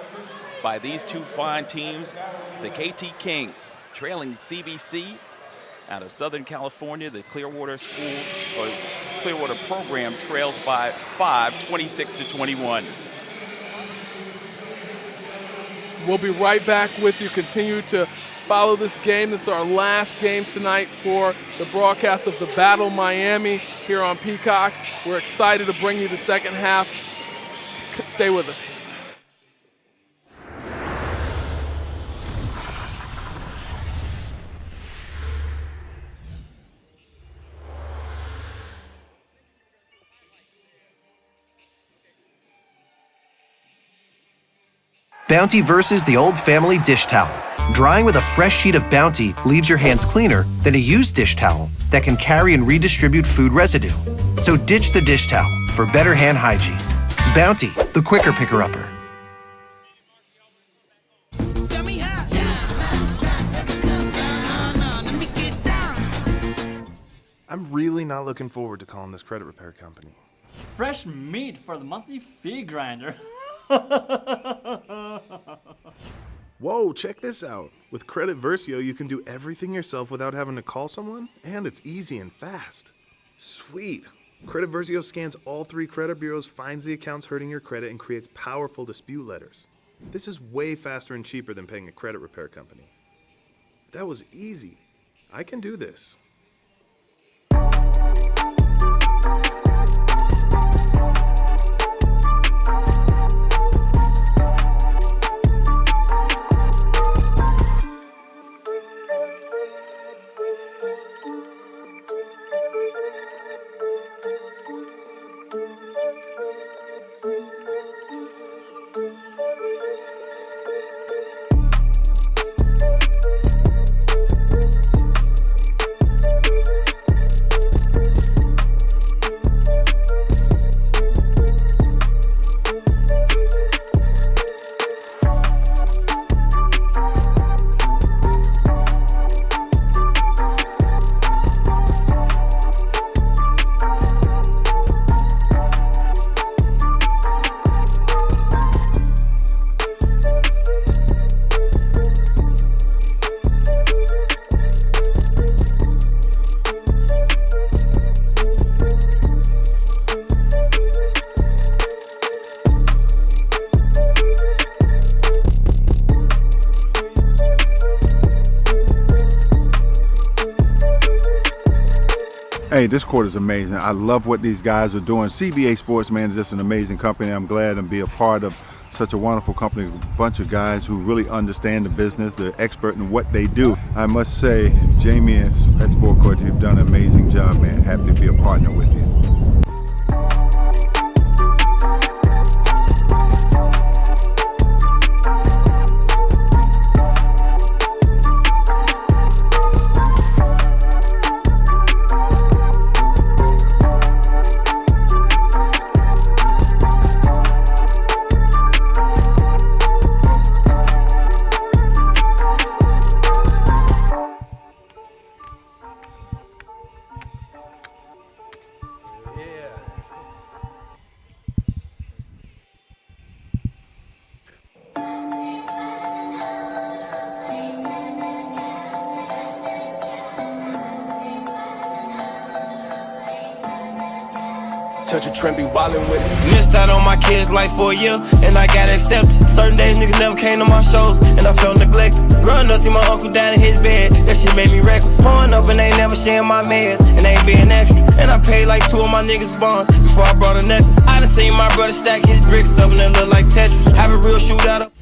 by these two fine teams. The KT Kings trailing CBC out of Southern California. The Clearwater Clearwater program trails by 5, 26-21. We'll be right back with you. Continue to follow this game. This is our last game tonight for the broadcast of the Battle Miami here on Peacock. We're excited to bring you the second half. Stay with us. Bounty versus the old family dish towel. Drying with a fresh sheet of Bounty leaves your hands cleaner than a used dish towel that can carry and redistribute food residue. So ditch the dish towel for better hand hygiene. Bounty, the quicker picker-upper. I'm really not looking forward to calling this credit repair company. Fresh meat for the monthly fee grinder. Whoa, check this out. With Credit Versio, you can do everything yourself without having to call someone, and it's easy and fast. Sweet. Credit Versio scans all 3 credit bureaus, finds the accounts hurting your credit, and creates powerful dispute letters. This is way faster and cheaper than paying a credit repair company. That was easy. I can do this. Hey, this court is amazing. I love what these guys are doing. CBA Sports, man, is just an amazing company. I'm glad to be a part of such a wonderful company, a bunch of guys who really understand the business. They're expert in what they do. I must say, Jamie and at Sport Court, you've done an amazing job, man. Happy to be a partner with you. Touch a trend, be wildin' with it. Missed out on my kids' life for a year, and I got accepted. Certain days niggas never came to my shows, and I felt neglected. Growing up, see my uncle down in his bed, that shit made me reckless. Pouring up and they never sharing my meds, and they ain't being extra. And I paid like 2 of my niggas' bonds before I brought a necklace. I done seen my brother stack his bricks up and it look like Tetris. Have a real shootout up.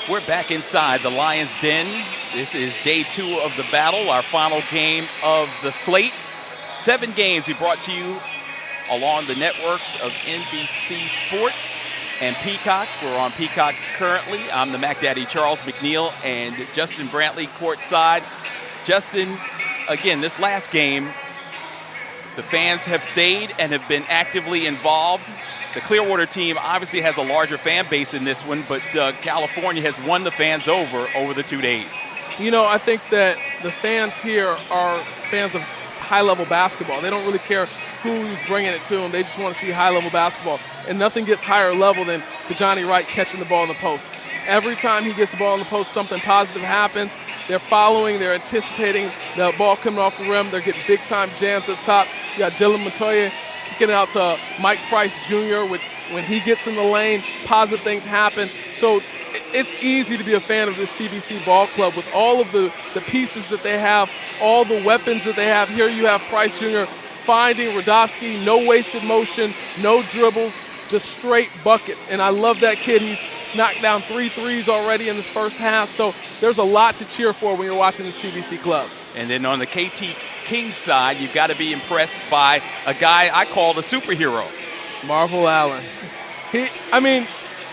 We're back inside the Lions' Den. This is day 2 of the battle, our final game of the slate. 7 games we brought to you along the networks of NBC Sports and Peacock. We're on Peacock currently. I'm the Mac Daddy Charles McNeil and Justin Brantley courtside. Justin, again, this last game, the fans have stayed and have been actively involved. The Clearwater team obviously has a larger fan base in this one, but California has won the fans over the 2 days. You know, I think that the fans here are fans of high-level basketball. They don't really care who's bringing it to them. They just want to see high-level basketball. And nothing gets higher level than Johnny Wright catching the ball in the post. Every time he gets the ball in the post, something positive happens. They're following, they're anticipating the ball coming off the rim. They're getting big-time jams at the top. You got Dylan Montoya kicking it out to Mike Price Jr. When he gets in the lane, positive things happen. So it's easy to be a fan of this CBC ball club with all of the pieces that they have, all the weapons that they have. Here you have Price Jr. finding Radovsky, no wasted motion, no dribbles, just straight buckets. And I love that kid. He's knocked down 3 threes already in this first half. So there's a lot to cheer for when you're watching the CBC club. And then on the KT Kings side, you've got to be impressed by a guy I call the superhero. Marvel Allen.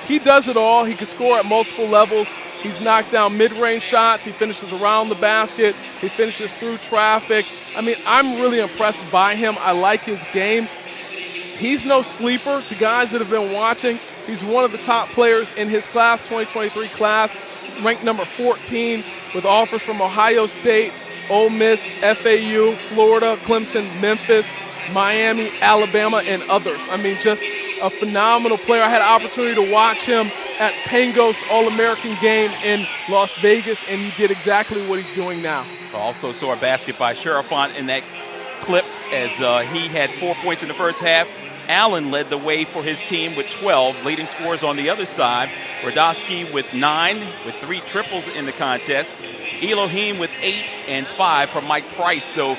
He does it all. He can score at multiple levels. He's knocked down mid-range shots. He finishes around the basket. He finishes through traffic. I'm really impressed by him. I like his game. He's no sleeper to guys that have been watching. He's one of the top players in his class, 2023 class, ranked number 14 with offers from Ohio State, Ole Miss, FAU, Florida, Clemson, Memphis, Miami, Alabama, and others. I mean, just a phenomenal player. I had an opportunity to watch him at Pangos All-American game in Las Vegas, and he did exactly what he's doing now. Also saw a basket by Sherafont in that clip as he had 4 points in the first half. Allen led the way for his team with 12, leading scorers on the other side. Radosky with 9, with 3 triples in the contest. Elohim with 8 and 5 for Mike Price. So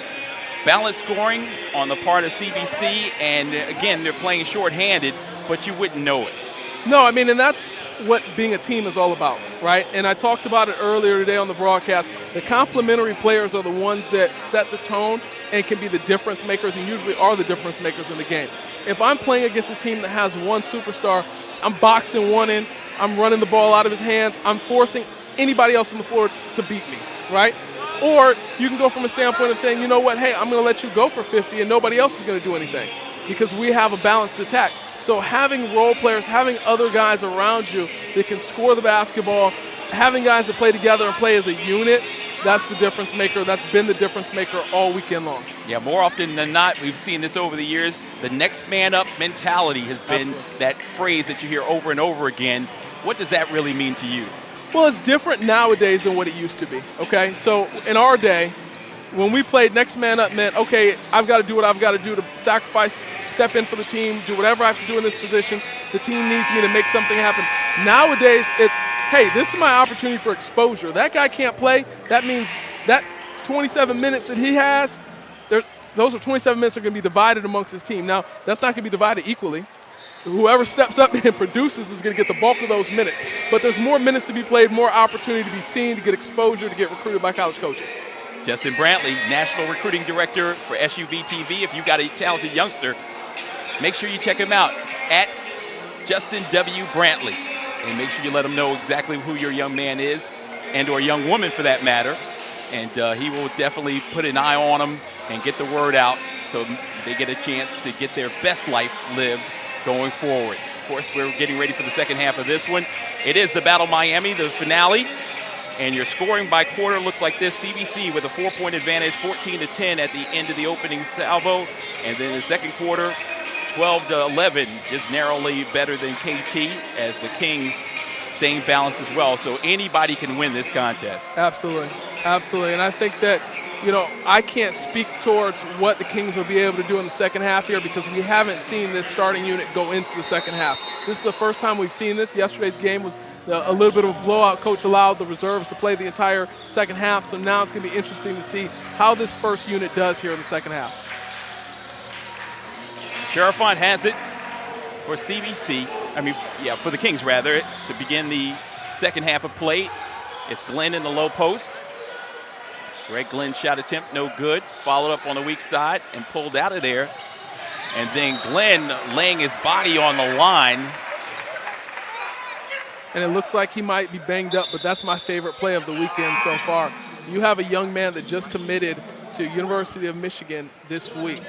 balanced scoring on the part of CBC, and again, they're playing shorthanded, but you wouldn't know it. No, I mean, and that's what being a team is all about, right? And I talked about it earlier today on the broadcast. The complementary players are the ones that set the tone and can be the difference makers, and usually are the difference makers in the game. If I'm playing against a team that has one superstar, I'm boxing one in, I'm running the ball out of his hands, I'm forcing anybody else on the floor to beat me, right? Or you can go from a standpoint of saying, you know what, hey, I'm going to let you go for 50 and nobody else is going to do anything because we have a balanced attack. So having role players, having other guys around you that can score the basketball, having guys that play together and play as a unit, that's the difference maker. That's been the difference maker all weekend long. Yeah, more often than not, we've seen this over the years. The next man up mentality has been that phrase that you hear over and over again. What does that really mean to you? Well, it's different nowadays than what it used to be, okay? So in our day, when we played next man up meant, okay, I've got to do what I've got to do to sacrifice, step in for the team, do whatever I have to do in this position. The team needs me to make something happen. Nowadays, it's, hey, this is my opportunity for exposure. That guy can't play. That means that 27 minutes that he has, those are 27 minutes that are going to be divided amongst his team. Now, that's not going to be divided equally. Whoever steps up and produces is going to get the bulk of those minutes. But there's more minutes to be played, more opportunity to be seen, to get exposure, to get recruited by college coaches. Justin Brantley, National Recruiting Director for SUV TV. If you've got a talented youngster, make sure you check him out at Justin W. Brantley. And make sure you let him know exactly who your young man is, and or young woman for that matter. And he will definitely put an eye on them and get the word out so they get a chance to get their best life lived going forward. Of course, we're getting ready for the second half of this one. It is the Battle Miami, the finale. And your scoring by quarter looks like this. CBC with a 4-point advantage, 14-10 at the end of the opening salvo. And then in the second quarter, 12-11, just narrowly better than KT, as the Kings staying balanced as well. So anybody can win this contest. Absolutely, absolutely. And I think that, you know, I can't speak towards what the Kings will be able to do in the second half here because we haven't seen this starting unit go into the second half. This is the first time we've seen this. Yesterday's game was a little bit of a blowout. Coach allowed the reserves to play the entire second half, so now it's going to be interesting to see how this first unit does here in the second half. Sherafont has it for CBC. For the Kings, rather, to begin the second half of play. It's Glenn in the low post. Greg Glenn shot attempt, no good. Followed up on the weak side and pulled out of there. And then Glenn laying his body on the line. And it looks like he might be banged up, but that's my favorite play of the weekend so far. You have a young man that just committed to University of Michigan this week.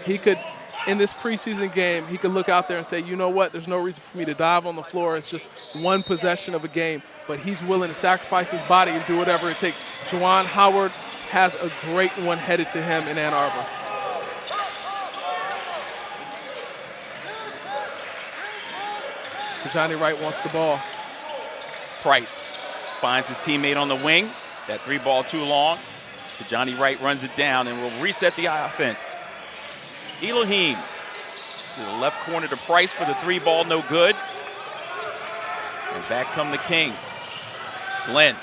He could, in this preseason game, he could look out there and say, you know what, there's no reason for me to dive on the floor. It's just one possession of a game. But he's willing to sacrifice his body and do whatever it takes. Juwan Howard has a great one headed to him in Ann Arbor. Johnny Wright wants the ball. Price finds his teammate on the wing. That 3 ball too long. Johnny Wright runs it down and will reset the offense. Elohim to the left corner to Price for the 3 ball, no good. And back come the Kings. Glenn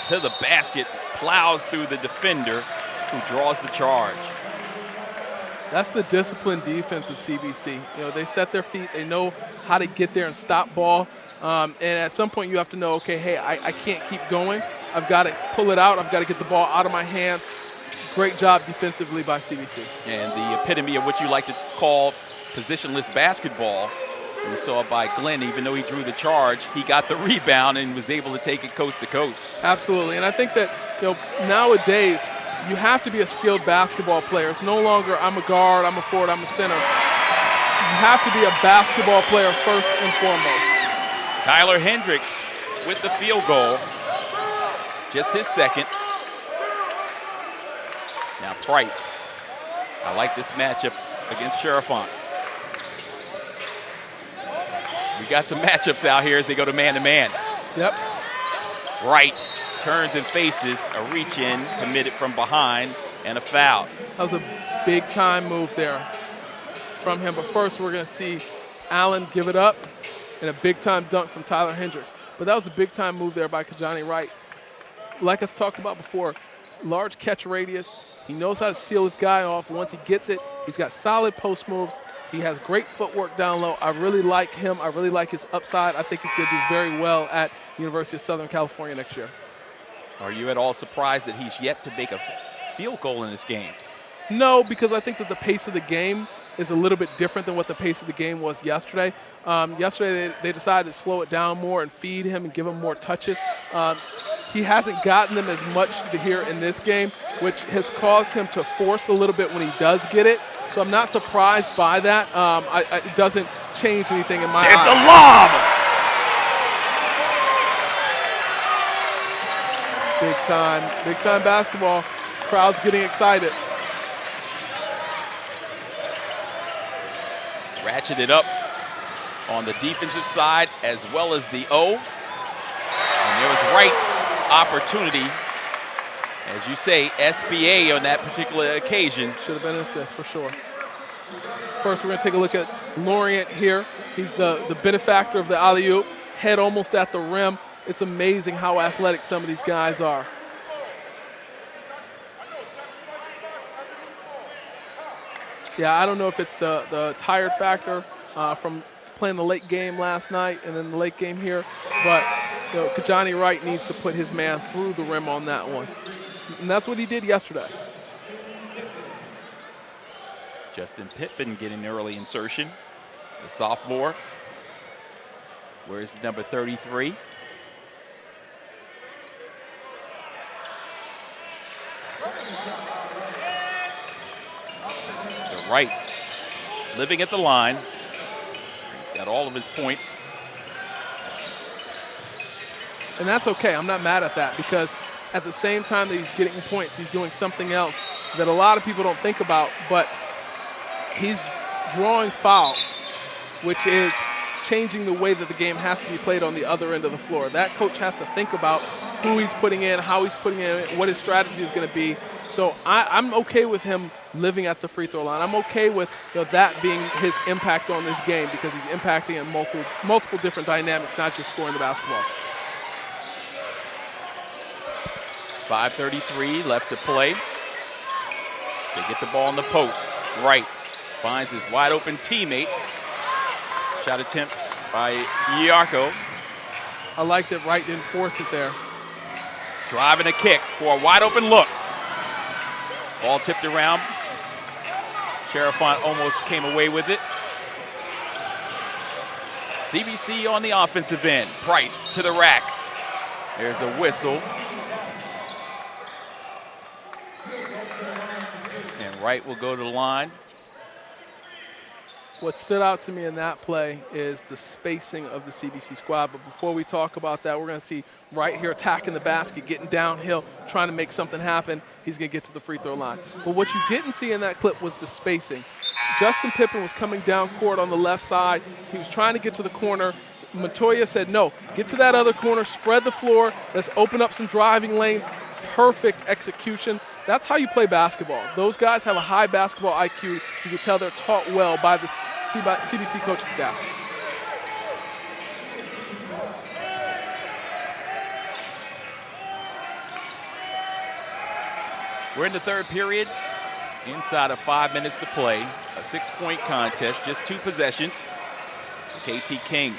to the basket, plows through the defender who draws the charge. That's the disciplined defense of CBC. You know, they set their feet. They know how to get there and stop ball. And at some point you have to know, okay, hey, I can't keep going. I've got to pull it out. I've got to get the ball out of my hands. Great job defensively by CBC. And the epitome of what you like to call positionless basketball. We saw it by Glenn. Even though he drew the charge, he got the rebound and was able to take it coast to coast. Absolutely. And I think that, you know, nowadays you have to be a skilled basketball player. It's no longer I'm a guard, I'm a forward, I'm a center. You have to be a basketball player first and foremost. Tyler Hendricks with the field goal. Just his second. Now Price. I like this matchup against Sherifant. We got some matchups out here as they go to man-to-man. Yep. Wright turns and faces a reach-in committed from behind and a foul. That was a big-time move there from him. But first, we're going to see Allen give it up and a big-time dunk from Tyler Hendricks. But that was a big-time move there by Kijani Wright. Like I talked about before, large catch radius. He knows how to seal his guy off. Once he gets it, he's got solid post moves. He has great footwork down low. I really like him. I really like his upside. I think he's going to do very well at University of Southern California next year. Are you at all surprised that he's yet to make a field goal in this game? No, because I think that the pace of the game is a little bit different than what the pace of the game was yesterday. Yesterday, they decided to slow it down more and feed him and give him more touches. He hasn't gotten them as much here in this game, which has caused him to force a little bit when he does get it. So I'm not surprised by that. It doesn't change anything in my eyes. It's a lob! Big time basketball. Crowd's getting excited. Ratcheted up on the defensive side as well as the O. And there was Wright's opportunity. As you say, SBA on that particular occasion. Should have been an assist for sure. First, we're going to take a look at Lorient here. He's the benefactor of the alley-oop. Head almost at the rim. It's amazing how athletic some of these guys are. Yeah, I don't know if it's the tired factor from playing the late game last night and then the late game here, but Kijani Wright needs to put his man through the rim on that one. And that's what he did yesterday. Justin Pittman getting the early insertion, the sophomore. Where's number 33? To Wright, living at the line. He's got all of his points. And that's okay. I'm not mad at that because at the same time that he's getting points, he's doing something else that a lot of people don't think about, but he's drawing fouls, which is changing the way that the game has to be played on the other end of the floor. That coach has to think about who he's putting in, how he's putting in, what his strategy is going to be. So I'm okay with him living at the free throw line. I'm okay with that being his impact on this game because he's impacting in multiple different dynamics, not just scoring the basketball. 5:33 left to play. They get the ball in the post. Wright finds his wide open teammate. Shot attempt by Yarko. I like that Wright didn't force it there. Driving a kick for a wide open look. Ball tipped around. Sherifant almost came away with it. CBC on the offensive end. Price to the rack. There's a whistle. And Wright will go to the line. What stood out to me in that play is the spacing of the CBC squad. But before we talk about that, we're going to see Wright here attacking the basket, getting downhill, trying to make something happen. He's going to get to the free throw line. But what you didn't see in that clip was the spacing. Justin Pippen was coming down court on the left side. He was trying to get to the corner. Montoya said, no, get to that other corner, spread the floor, let's open up some driving lanes. Perfect execution. That's how you play basketball. Those guys have a high basketball IQ. You can tell they're taught well by the CBC coaching staff. We're in the third period. Inside of 5 minutes to play. A 6-point contest, just 2 possessions. The KT Kings.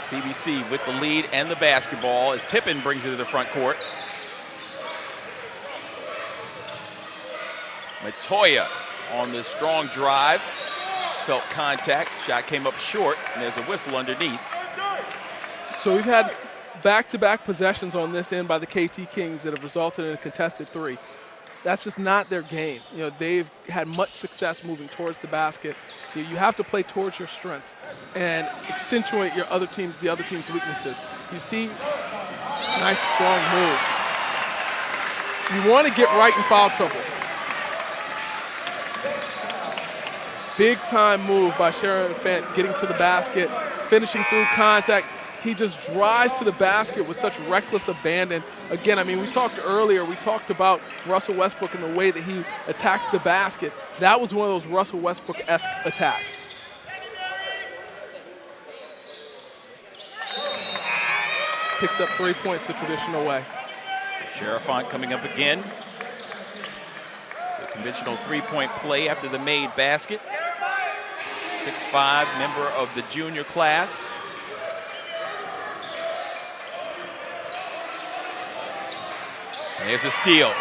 CBC with the lead and the basketball as Pippen brings it to the front court. Montoya on the strong drive. Felt contact. Shot came up short, and there's a whistle underneath. So we've had back-to-back possessions on this end by the KT Kings that have resulted in a contested 3. That's just not their game. They've had much success moving towards the basket. You have to play towards your strengths and accentuate the other team's weaknesses. You see Nice, strong move. You want to get right in foul trouble. Big time move by Sharon Fant, getting to the basket, finishing through contact. He just drives to the basket with such reckless abandon. Again, I mean, we talked about Russell Westbrook and the way that he attacks the basket. That was one of those Russell Westbrook-esque attacks. Picks up 3 points the traditional way. Sherifant coming up again. The conventional three-point play after the made basket. 6'5", member of the junior class. And there's a steal.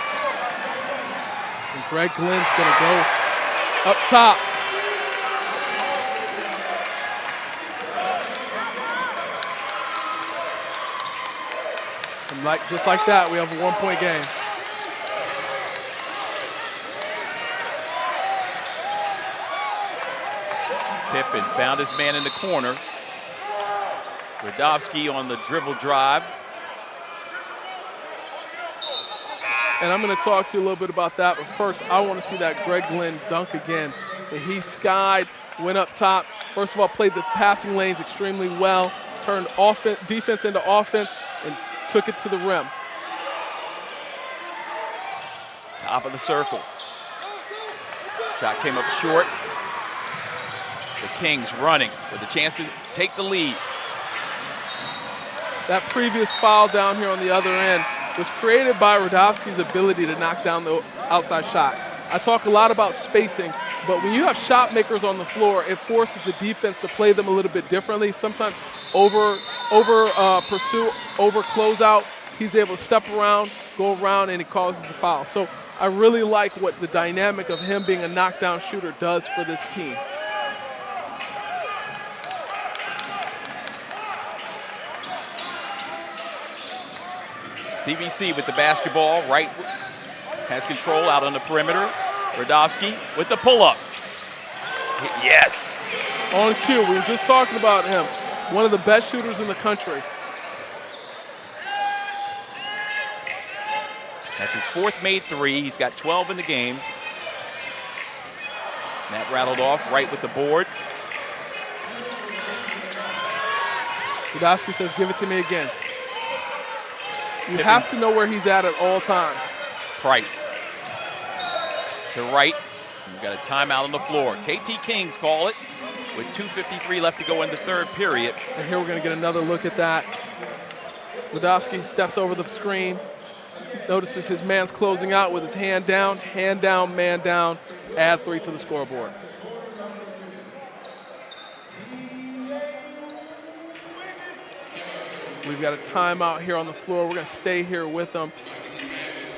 And Greg Glenn's going to go up top. And just like that, we have a 1-point game. Pippen found his man in the corner. Radovsky on the dribble drive. And I'm going to talk to you a little bit about that, but first I want to see that Greg Glenn dunk again. That he skied, went up top. First of all, played the passing lanes extremely well, turned defense into offense, and took it to the rim. Top of the circle. Shot came up short. The Kings running with a chance to take the lead. That previous foul down here on the other end was created by Radovsky's ability to knock down the outside shot. I talk a lot about spacing, but when you have shot makers on the floor, it forces the defense to play them a little bit differently. Sometimes over pursue, over closeout, he's able to step around, go around, and he causes a foul. So I really like what the dynamic of him being a knockdown shooter does for this team. CBC with the basketball, right, has control out on the perimeter. Radovsky with the pull-up. Yes. On cue, we were just talking about him. One of the best shooters in the country. That's his fourth made three. He's got 12 in the game. That rattled off right with the board. Radovsky says, give it to me again. You have to know where he's at all times. Price to right. We've got a timeout on the floor. KT Kings call it with 2:53 left to go in the third period. And here we're going to get another look at that. Radovsky steps over the screen, notices his man's closing out with his hand down, man down, add 3 to the scoreboard. We've got a timeout here on the floor. We're going to stay here with them.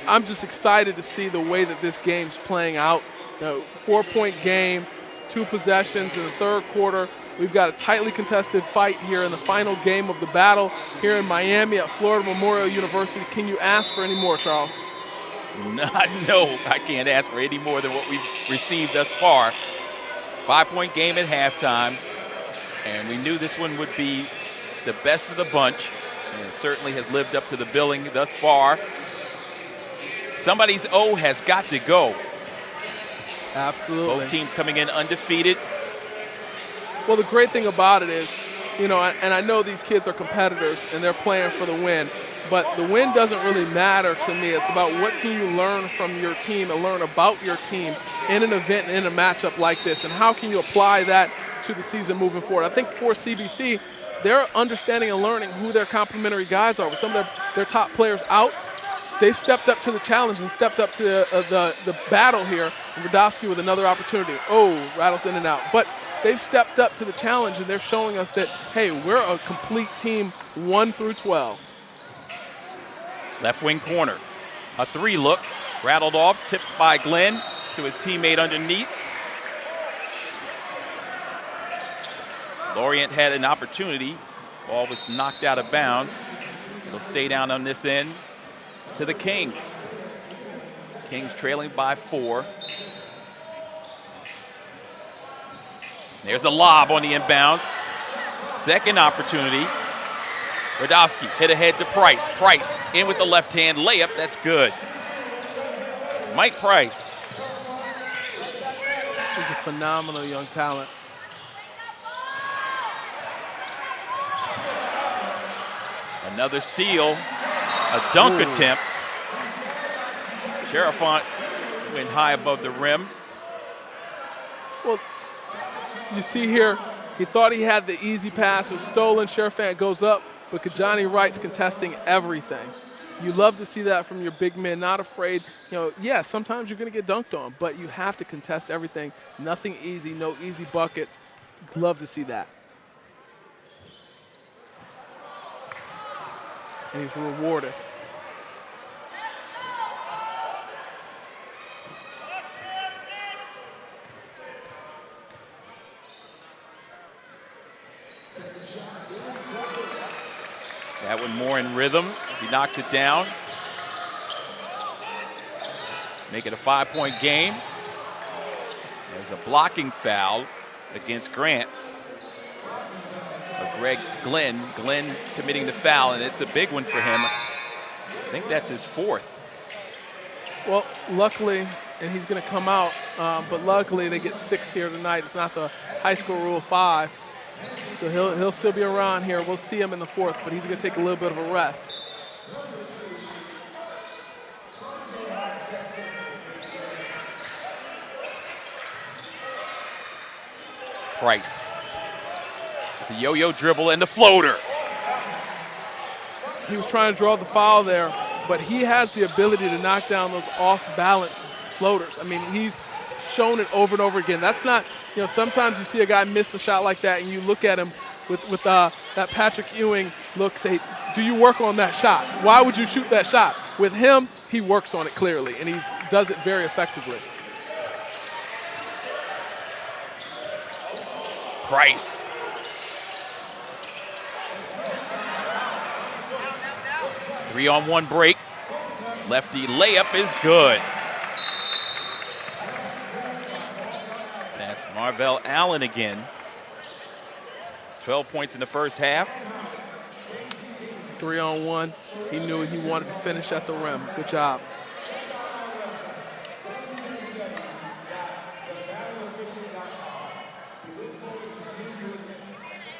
I'm just excited to see the way that this game's playing out. The 4-point game, 2 possessions in the third quarter. We've got a tightly contested fight here in the final game of the battle here in Miami at Florida Memorial University. Can you ask for any more, Charles? No, I can't ask for any more than what we've received thus far. 5-point game at halftime, and we knew this one would be the best of the bunch, and it certainly has lived up to the billing thus far. Somebody's O has got to go. Absolutely. Both teams coming in undefeated. Well, the great thing about it is, you know, and I know these kids are competitors and they're playing for the win, but the win doesn't really matter to me. It's about what can you learn from your team and learn about your team in an event and in a matchup like this, and how can you apply that to the season moving forward. I think for CBC, they're understanding and learning who their complementary guys are. With some of their top players out, they've stepped up to the challenge and stepped up to the battle here. And Radovsky with another opportunity. Oh, rattles in and out. But they've stepped up to the challenge, and they're showing us that, hey, we're a complete team 1 through 12. Left wing corner. A 3 look. Rattled off, tipped by Glenn to his teammate underneath. Lorient had an opportunity. Ball was knocked out of bounds. It'll stay down on this end to the Kings. Kings trailing by 4. There's a lob on the inbounds. Second opportunity Radowski hit ahead to Price. Price in with the left-hand layup. That's good. Mike Price. He's a phenomenal young talent. Another steal. A dunk attempt. Sherifant went high above the rim. Well, you see here, he thought he had the easy pass. It was stolen. Sherifant goes up, but Kajani Wright's contesting everything. You love to see that from your big men, not afraid. You know, yeah, sometimes you're going to get dunked on, but you have to contest everything. Nothing easy, no easy buckets. Love to see that. And he's rewarded. That one more in rhythm as he knocks it down. Make it a 5-point game. There's a blocking foul against Grant. Glenn committing the foul, and it's a big one for him. I think that's his fourth. Well, luckily, and he's going to come out, but luckily they get 6 here tonight. It's not the high school rule of 5. So he'll still be around here. We'll see him in the fourth, but he's going to take a little bit of a rest. Price. The yo-yo dribble and the floater. He was trying to draw the foul there, but he has the ability to knock down those off-balance floaters. I mean, he's shown it over and over again. That's not, you know, sometimes you see a guy miss a shot like that and you look at him with that Patrick Ewing look, say, do you work on that shot? Why would you shoot that shot? With him, he works on it clearly, and he does it very effectively. Price. Three-on-one break. Lefty layup is good. That's Marvell Allen again. 12 points in the first half. 3-on-1. He knew he wanted to finish at the rim. Good job.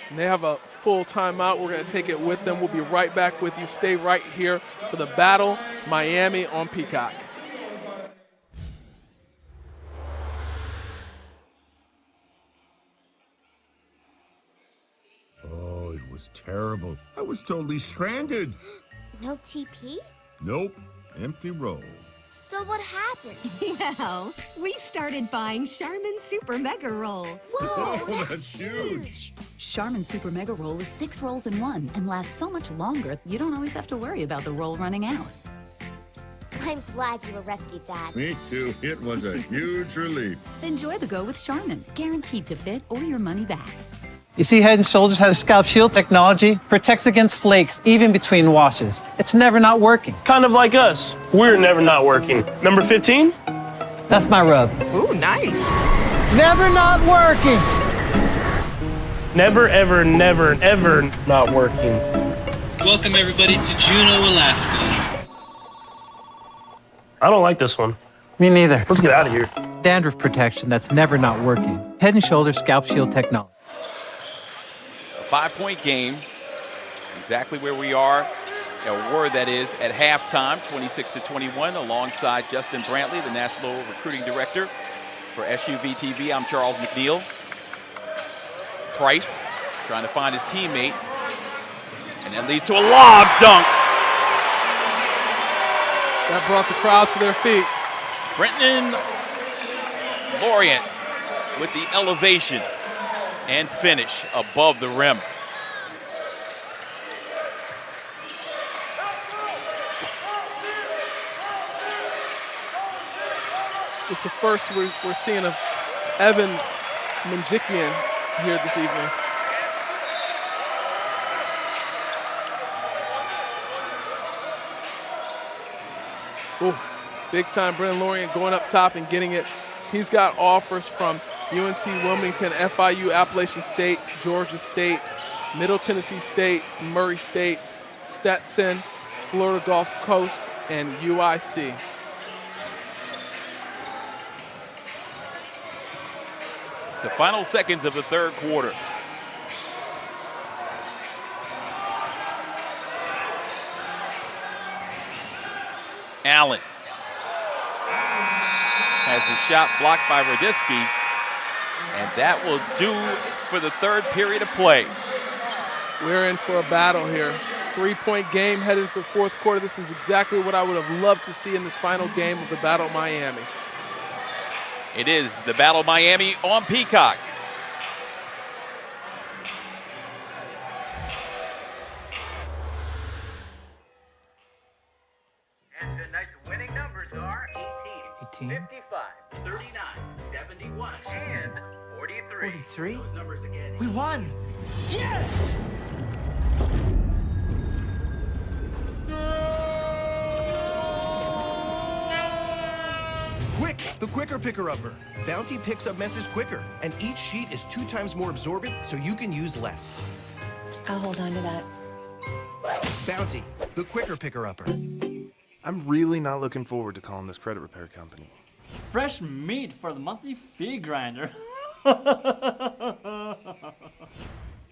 And they have a full timeout. We're going to take it with them. We'll be right back with you. Stay right here for the Battle Miami on Peacock. Oh, it was terrible. I was totally stranded. No TP? Nope. Empty roll. So what happened? Well, we started buying Charmin Super Mega Roll. Whoa, that's huge. Charmin Super Mega Roll is 6 rolls in one and lasts so much longer, you don't always have to worry about the roll running out. I'm glad you were rescued, Dad. Me too. It was a huge relief. Enjoy the go with Charmin, guaranteed to fit or your money back. You see, Head & Shoulders has Scalp Shield technology, protects against flakes even between washes. It's never not working. Kind of like us. We're never not working. Number 15? That's my rub. Ooh, nice. Never not working. Never, ever, never, ever not working. Welcome everybody to Juneau, Alaska. I don't like this one. Me neither. Let's get out of here. Dandruff protection that's never not working. Head & Shoulders Scalp Shield technology. 5-point game, exactly where we are, that is, at halftime, 26-21, alongside Justin Brantley, the National Recruiting Director for SUV-TV. I'm Charles McNeil. Price trying to find his teammate, and that leads to a lob dunk. That brought the crowd to their feet. Brenton Lorient with the elevation and finish above the rim. It's the first we're seeing of Evan Manjikian here this evening. Ooh, big time Brenton Lorient going up top and getting it. He's got offers from UNC Wilmington, FIU, Appalachian State, Georgia State. Middle Tennessee State, Murray State, Stetson, Florida Gulf Coast, and UIC. It's the final seconds of the third quarter. Allen has a shot blocked by Radisky, and that will do for the third period of play. We're in for a battle here. 3-point game headed into the fourth quarter. This is exactly what I would have loved to see in this final game of the Battle of Miami. It is the Battle of Miami on Peacock. And tonight's winning numbers are 18, 55, 39, 71, and 43. 43? Those numbers again. We won! Yes! Quick, the quicker picker-upper. Bounty picks up messes quicker, and each sheet is 2 times more absorbent, so you can use less. I'll hold on to that. Bounty, the quicker picker-upper. I'm really not looking forward to calling this credit repair company. Fresh meat for the monthly fee grinder.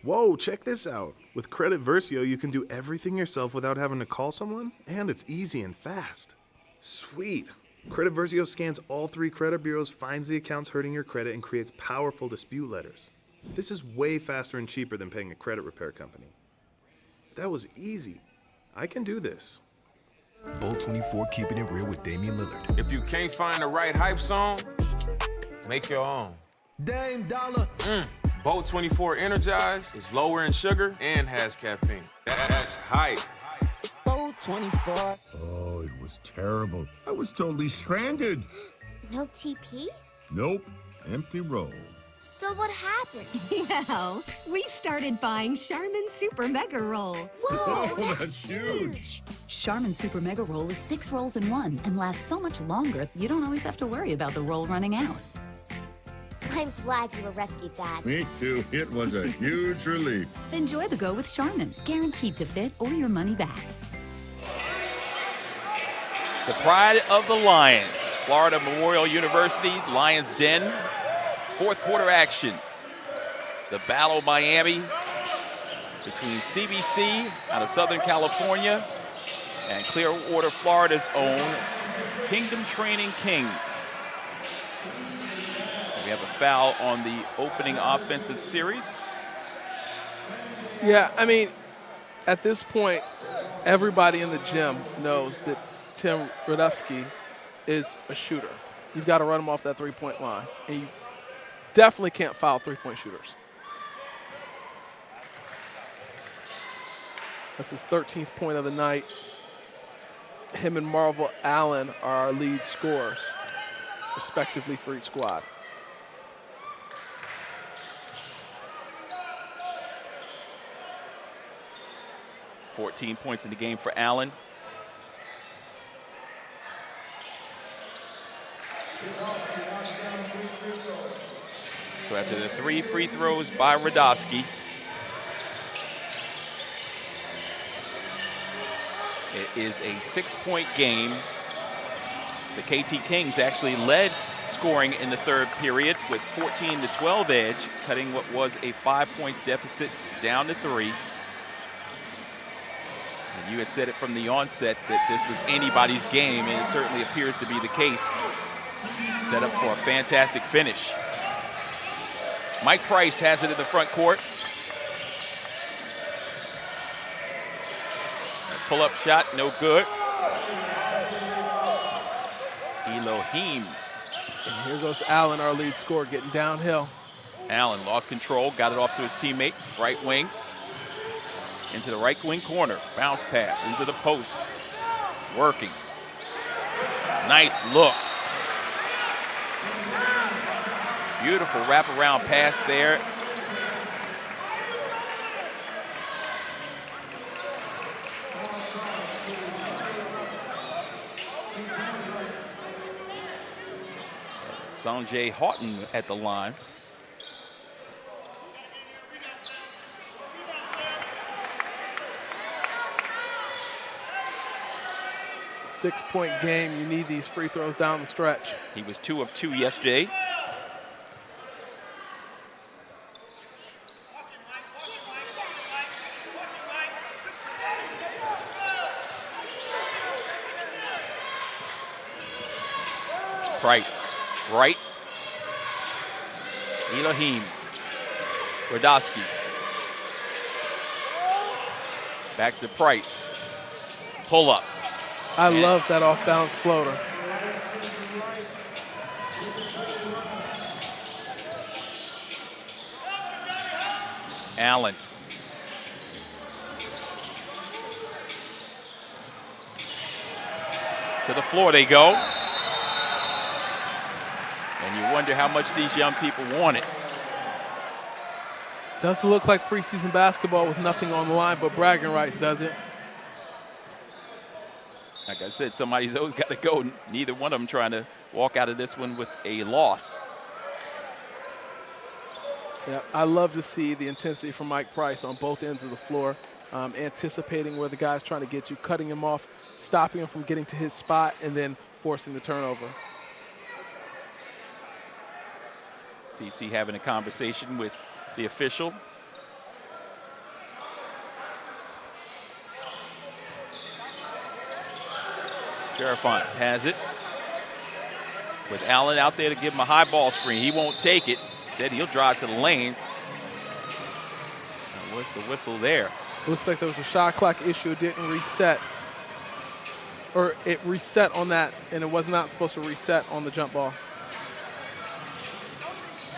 Whoa, check this out. With Credit Versio, you can do everything yourself without having to call someone, and it's easy and fast. Sweet. Credit Versio scans all 3 credit bureaus, finds the accounts hurting your credit, and creates powerful dispute letters. This is way faster and cheaper than paying a credit repair company. That was easy. I can do this. Bolt 24 keeping it real with Damian Lillard. If you can't find the right hype song, make your own. Dame Dollar. Bolt 24 Energize is lower in sugar and has caffeine. That's hype. Bolt 24. Oh, it was terrible. I was totally stranded. No TP? Nope. Empty roll. So what happened? Well, we started buying Charmin Super Mega Roll. Whoa, that's huge. Charmin Super Mega Roll is 6 rolls in one and lasts so much longer, you don't always have to worry about the roll running out. I'm glad you were rescued, Dad. Me too. It was a huge relief. Enjoy the go with Charmin, guaranteed to fit or your money back. The pride of the Lions, Florida Memorial University, Lions Den, fourth quarter action. The Battle of Miami between CBC out of Southern California and Clearwater, Florida's own Kingdom Training Kings. We have a foul on the opening offensive series. Yeah, I mean, at this point, everybody in the gym knows that Tim Radufsky is a shooter. You've got to run him off that 3-point line. And you definitely can't foul 3-point shooters. That's his 13th point of the night. Him and Marvel Allen are our lead scorers, respectively, for each squad. $14 points in the game for Allen. So after the 3 free throws by Radosky, it is a 6-point game. The KT Kings actually led scoring in the third period with 14-12 edge, cutting what was a 5-point deficit down to 3. And you had said it from the onset that this was anybody's game, and it certainly appears to be the case. Set up for a fantastic finish. Mike Price has it in the front court. Pull-up shot, no good. Elohim. And here goes Allen, our lead scorer, getting downhill. Allen lost control, got it off to his teammate, right wing. Into the right wing corner, bounce pass into the post. Working. Nice look. Beautiful wraparound pass there. Sanjay Houghton at the line. 6-point game. You need these free throws down the stretch. He was 2 of 2 yesterday. Price, right. Elohim, Radowski. Back to Price. Pull up. I love that off-balance floater. Allen. To the floor they go. And you wonder how much these young people want it. Doesn't look like preseason basketball with nothing on the line but bragging rights, does it? Like I said, somebody's always got to go. Neither one of them trying to walk out of this one with a loss. Yeah, I love to see the intensity from Mike Price on both ends of the floor, anticipating where the guy's trying to get you, cutting him off, stopping him from getting to his spot, and then forcing the turnover. CC having a conversation with the official. Sherifant has it. With Allen out there to give him a high ball screen. He won't take it. Said he'll drive to the lane. And what's the whistle there? Looks like there was a shot clock issue. It didn't reset. Or it reset on that, and it was not supposed to reset on the jump ball.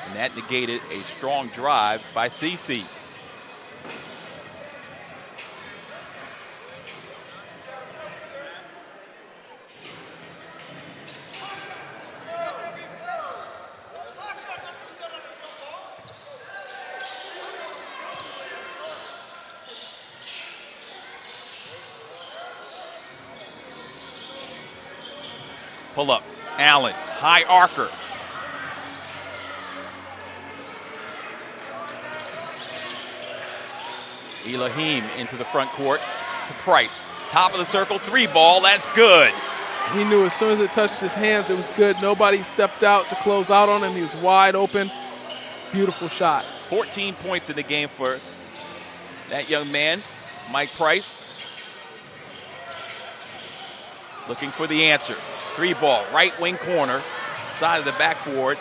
And that negated a strong drive by CC. Pull up, Allen, high arcer. Elohim into the front court to Price. Top of the circle, 3 ball, that's good. He knew as soon as it touched his hands, it was good. Nobody stepped out to close out on him. He was wide open. Beautiful shot. 14 points in the game for that young man, Mike Price. Looking for the answer. 3 ball, right wing corner, side of the backboard.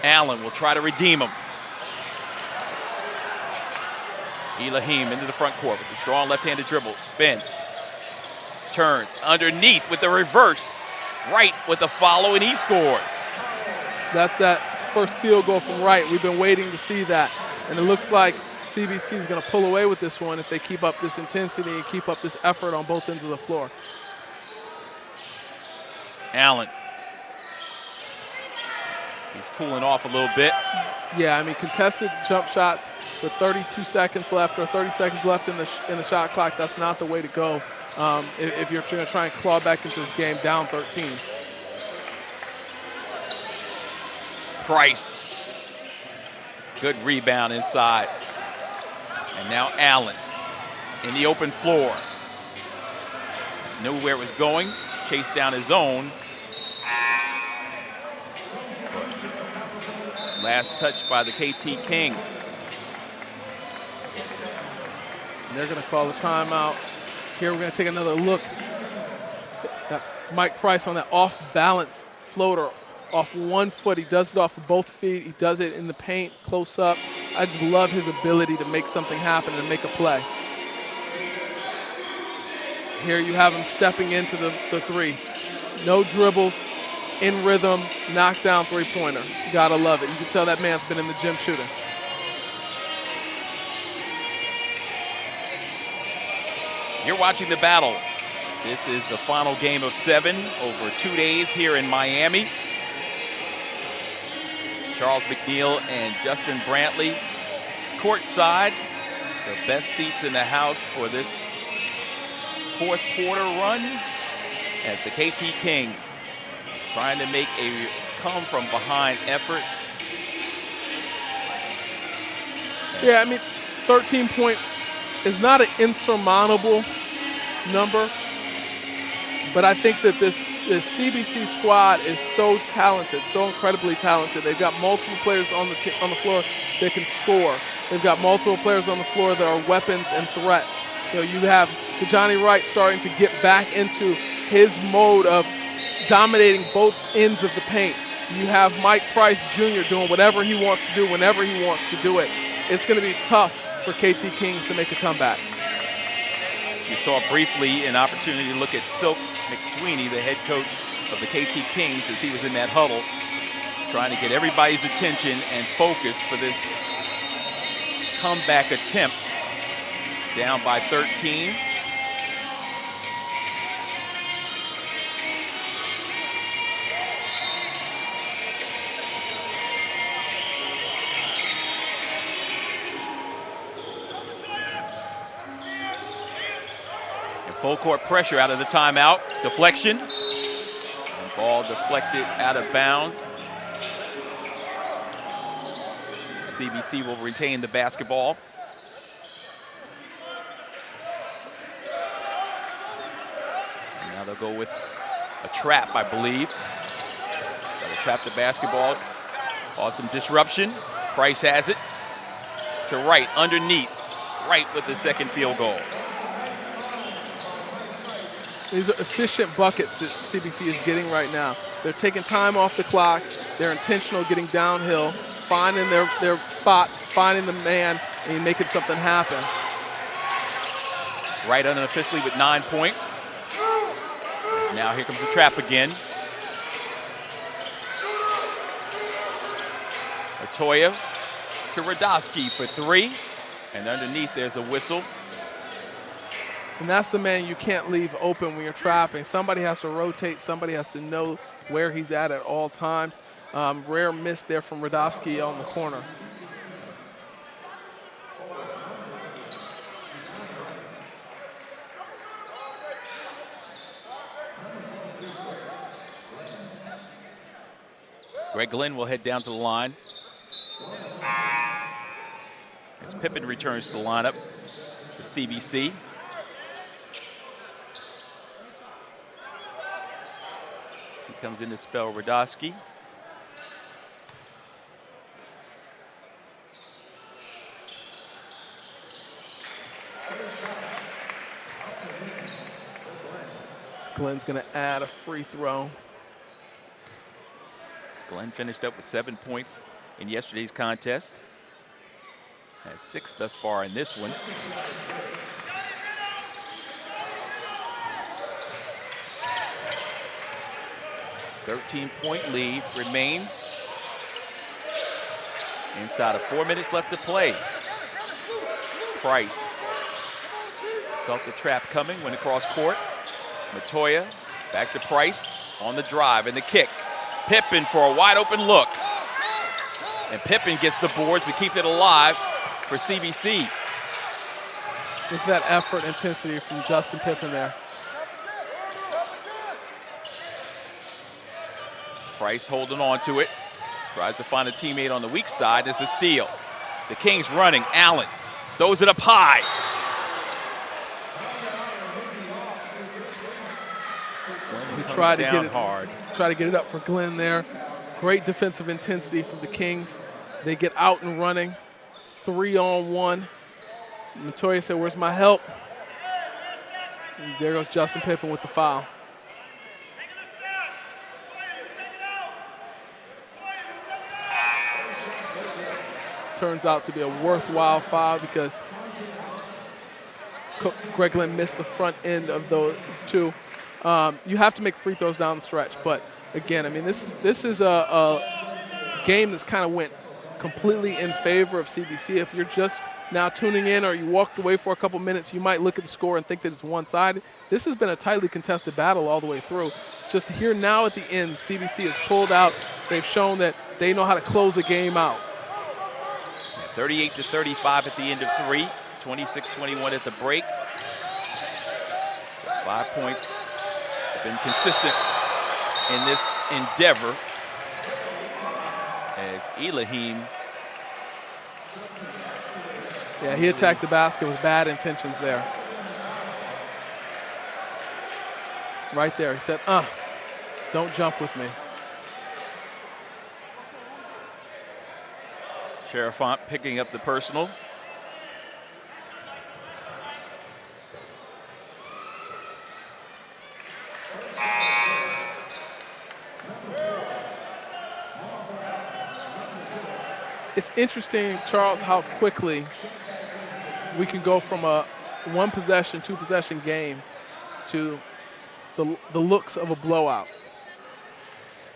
Allen will try to redeem him. Elohim into the front court with the strong left-handed dribble, spin, turns underneath with the reverse, right with the follow, and he scores. That's that first field goal from Wright. We've been waiting to see that, and it looks like CBC is going to pull away with this one if they keep up this intensity and keep up this effort on both ends of the floor. Allen. He's cooling off a little bit. Yeah, I mean, contested jump shots with 32 seconds left or 30 seconds left in the shot clock, that's not the way to go if you're going to try and claw back into this game down 13. Price. Good rebound inside. And now Allen in the open floor. Knew where it was going. Chased down his own. Last touch by the KT Kings. And they're going to call a timeout. Here we're going to take another look at Mike Price on that off-balance floater off 1 foot. He does it off of both feet. He does it in the paint, close up. I just love his ability to make something happen and make a play. Here you have him stepping into the 3. No dribbles, in rhythm, knockdown 3-pointer. You gotta love it. You can tell that man's been in the gym shooting. You're watching the battle. This is the final game of 7 over 2 days here in Miami. Charles McNeil and Justin Brantley courtside. The best seats in the house for this 4th quarter run as the KT Kings trying to make a come from behind effort. Yeah, I mean, 13 points is not an insurmountable number, But I think that this CBC squad is so talented, so incredibly talented. They've got multiple players on the floor that can score. They've got multiple players on the floor that are weapons and threats. You know, you have Johnny Wright starting to get back into his mode of dominating both ends of the paint. You have Mike Price Jr. doing whatever he wants to do whenever he wants to do it. It's going to be tough for KT Kings to make a comeback. You saw briefly an opportunity to look at Silk McSweeney, the head coach of the KT Kings, as he was in that huddle, trying to get everybody's attention and focus for this comeback attempt. Down by 13. Full court pressure out of the timeout. Deflection. And ball deflected out of bounds. CBC will retain the basketball. And now they'll go with a trap, I believe. Got to trap the basketball. Cause some disruption. Price has it. To Wright, underneath. Wright with the second field goal. These are efficient buckets that CBC is getting right now. They're taking time off the clock. They're intentional, getting downhill, finding their spots, finding the man, and making something happen. Wright unofficially with 9 points. Now here comes the trap again. Latoya to Radosky for 3. And underneath there's a whistle. And that's the man you can't leave open when you're trapping. Somebody has to rotate. Somebody has to know where he's at all times. Rare miss there from Radosky on the corner. Greg Glenn will head down to the line. As Pippen returns to the lineup for CBC. Comes in to spell Radosky. Glenn's going to add a free throw. Glenn finished up with 7 points in yesterday's contest. Has 6 thus far in this one. A 13-point lead remains. Inside of 4 minutes left to play. Price felt the trap coming, went across court. Latoya back to Price on the drive and the kick. Pippen for a wide open look. And Pippen gets the boards to keep it alive for CBC. Look at that effort, intensity from Justin Pippen there. Price holding on to it. Tries to find a teammate on the weak side. It's a steal. The Kings running. Allen throws it up high. He tried to get it hard. Try to get it up for Glenn there. Great defensive intensity from the Kings. They get out and running. 3-on-1. Latoya said, "Where's my help?" And there goes Justin Pippen with the foul. Turns out to be a worthwhile foul because Greg Glenn missed the front end of those two. You have to make free throws down the stretch, but again, I mean, this is a game that's kind of went completely in favor of CBC. If you're just now tuning in or you walked away for a couple minutes, you might look at the score and think that it's one-sided. This has been a tightly contested battle all the way through. It's just here now at the end, CBC has pulled out. They've shown that they know how to close a game out. 38-35 at the end of 3, 26-21 at the break. 5 points have been consistent in this endeavor as Elohim. Yeah, he attacked the basket with bad intentions there. right there. He said, don't jump with me. Cherafont picking up the personal. It's interesting, Charles, how quickly we can go from a one possession, two possession game to the looks of a blowout.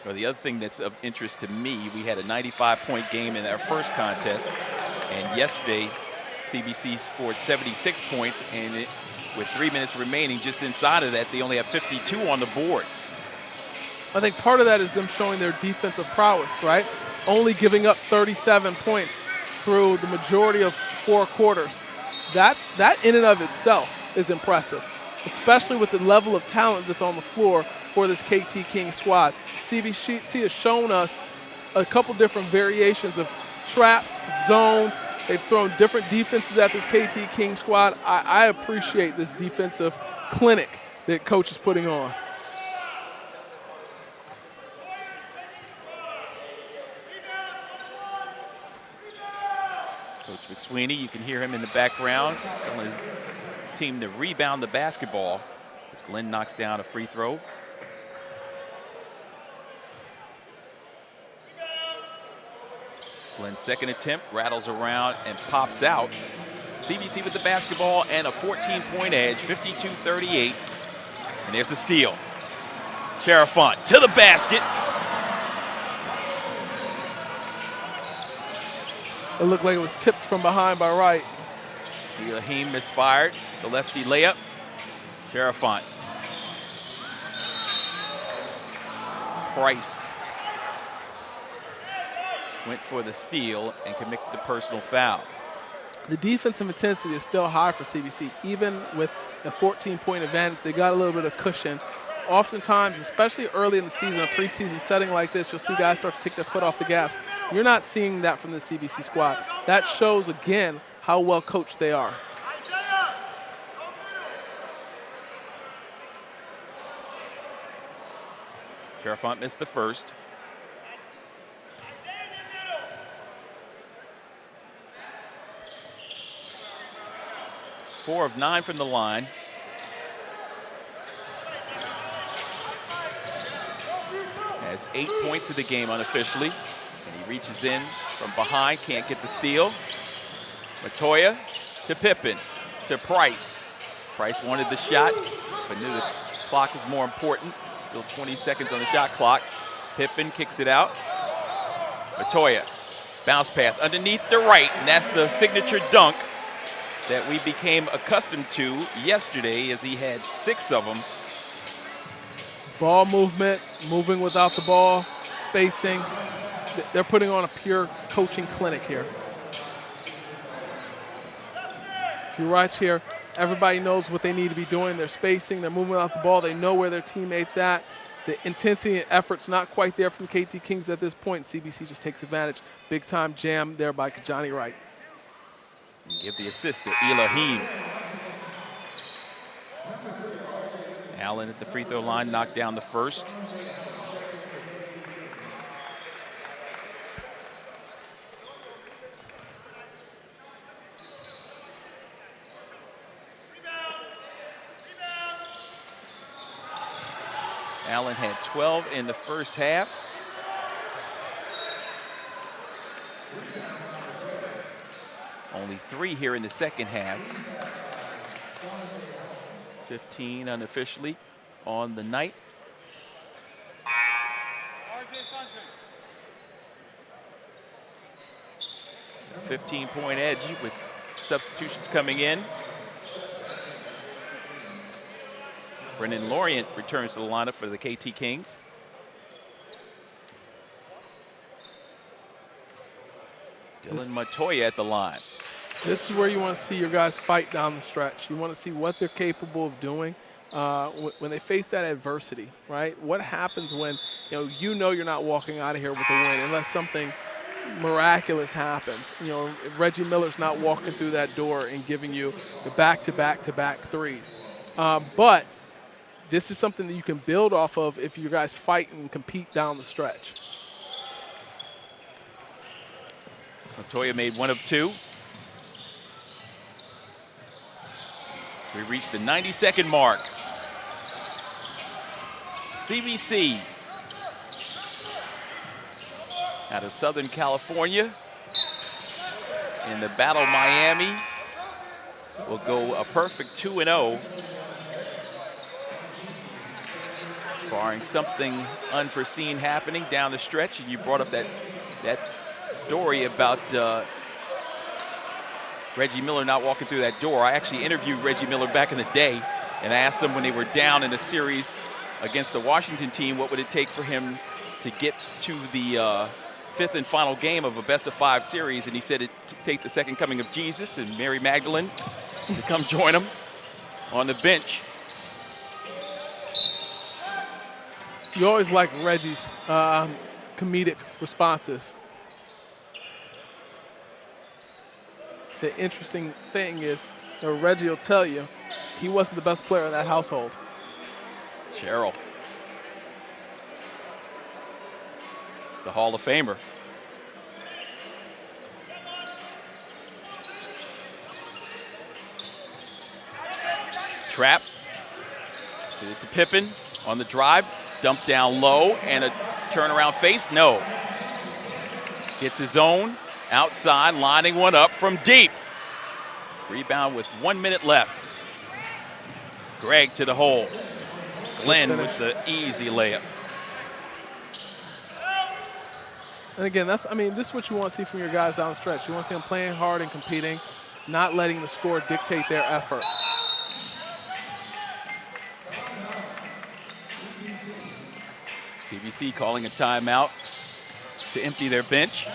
Well, the other thing that's of interest to me, we had a 95-point game in our first contest, and yesterday CBC scored 76 points, and with 3 minutes remaining, just inside of that, they only have 52 on the board. I think part of that is them showing their defensive prowess, right? Only giving up 37 points through the majority of 4 quarters. That in and of itself is impressive, especially with the level of talent that's on the floor for this KT King squad. CBC has shown us a couple different variations of traps, zones. They've thrown different defenses at this KT King squad. I appreciate this defensive clinic that Coach is putting on. Coach McSweeney, you can hear him in the background, telling his team to rebound the basketball as Glenn knocks down a free throw. Glenn's second attempt rattles around and pops out. CBC with the basketball and a 14-point edge, 52-38. And there's a steal. Cherafont to the basket. It looked like it was tipped from behind by Wright. Elohim misfired. The lefty layup. Cherafont. Price went for the steal and committed the personal foul. The defensive intensity is still high for CBC. Even with a 14-point advantage, they got a little bit of cushion. Oftentimes, especially early in the season, a preseason setting like this, you'll see guys start to take their foot off the gas. You're not seeing that from the CBC squad. That shows, again, how well coached they are. Cherafont missed the first. Four of 9 from the line. Has 8 points of the game unofficially. And he reaches in from behind, can't get the steal. Matoya to Pippen, to Price. Price wanted the shot, but knew the clock was more important. Still 20 seconds on the shot clock. Pippen kicks it out. Matoya, bounce pass underneath the right, and that's the signature dunk that we became accustomed to yesterday, as he had 6 of them. Ball movement, moving without the ball, spacing. They're putting on a pure coaching clinic here. If you watch here, everybody knows what they need to be doing. They're spacing, they're moving without the ball, they know where their teammates at. The intensity and effort's not quite there from KT Kings at this point. CBC just takes advantage. Big time jam there by Kajani Wright. And give the assist to Elohim. Allen at the free throw line, knocked down the first. Allen had 12 in the first half. Only 3 here in the second half. 15 unofficially on the night. A 15-point edge with substitutions coming in. Brendan Lorient returns to the lineup for the KT Kings. Dylan Matoya at the line. This is where you want to see your guys fight down the stretch. You want to see what they're capable of doing when they face that adversity, right? What happens when you know you're not walking out of here with a win unless something miraculous happens. Reggie Miller's not walking through that door and giving you the back-to-back-to-back threes. But this is something that you can build off of if you guys fight and compete down the stretch. Montoya made 1 of 2. We reached the 90-second mark. CBC out of Southern California in the Battle Miami will go a perfect 2-0. Barring something unforeseen happening down the stretch. And you brought up that story about Reggie Miller not walking through that door. I actually interviewed Reggie Miller back in the day, and I asked him when they were down in a series against the Washington team, what would it take for him to get to the 5th and final game of a best-of-5 series, and he said it'd take the second coming of Jesus and Mary Magdalene to come join him on the bench. You always like Reggie's comedic responses. The interesting thing is that Reggie will tell you he wasn't the best player in that household. Cheryl, the Hall of Famer. Trap. Did it to Pippen on the drive. Dump down low and a turnaround face. No. Gets his own outside, lining one up from deep. Rebound with 1 minute left. Greg to the hole. Glenn with the easy layup. And again, this is what you want to see from your guys down the stretch. You want to see them playing hard and competing, not letting the score dictate their effort. CBC calling a timeout to empty their bench.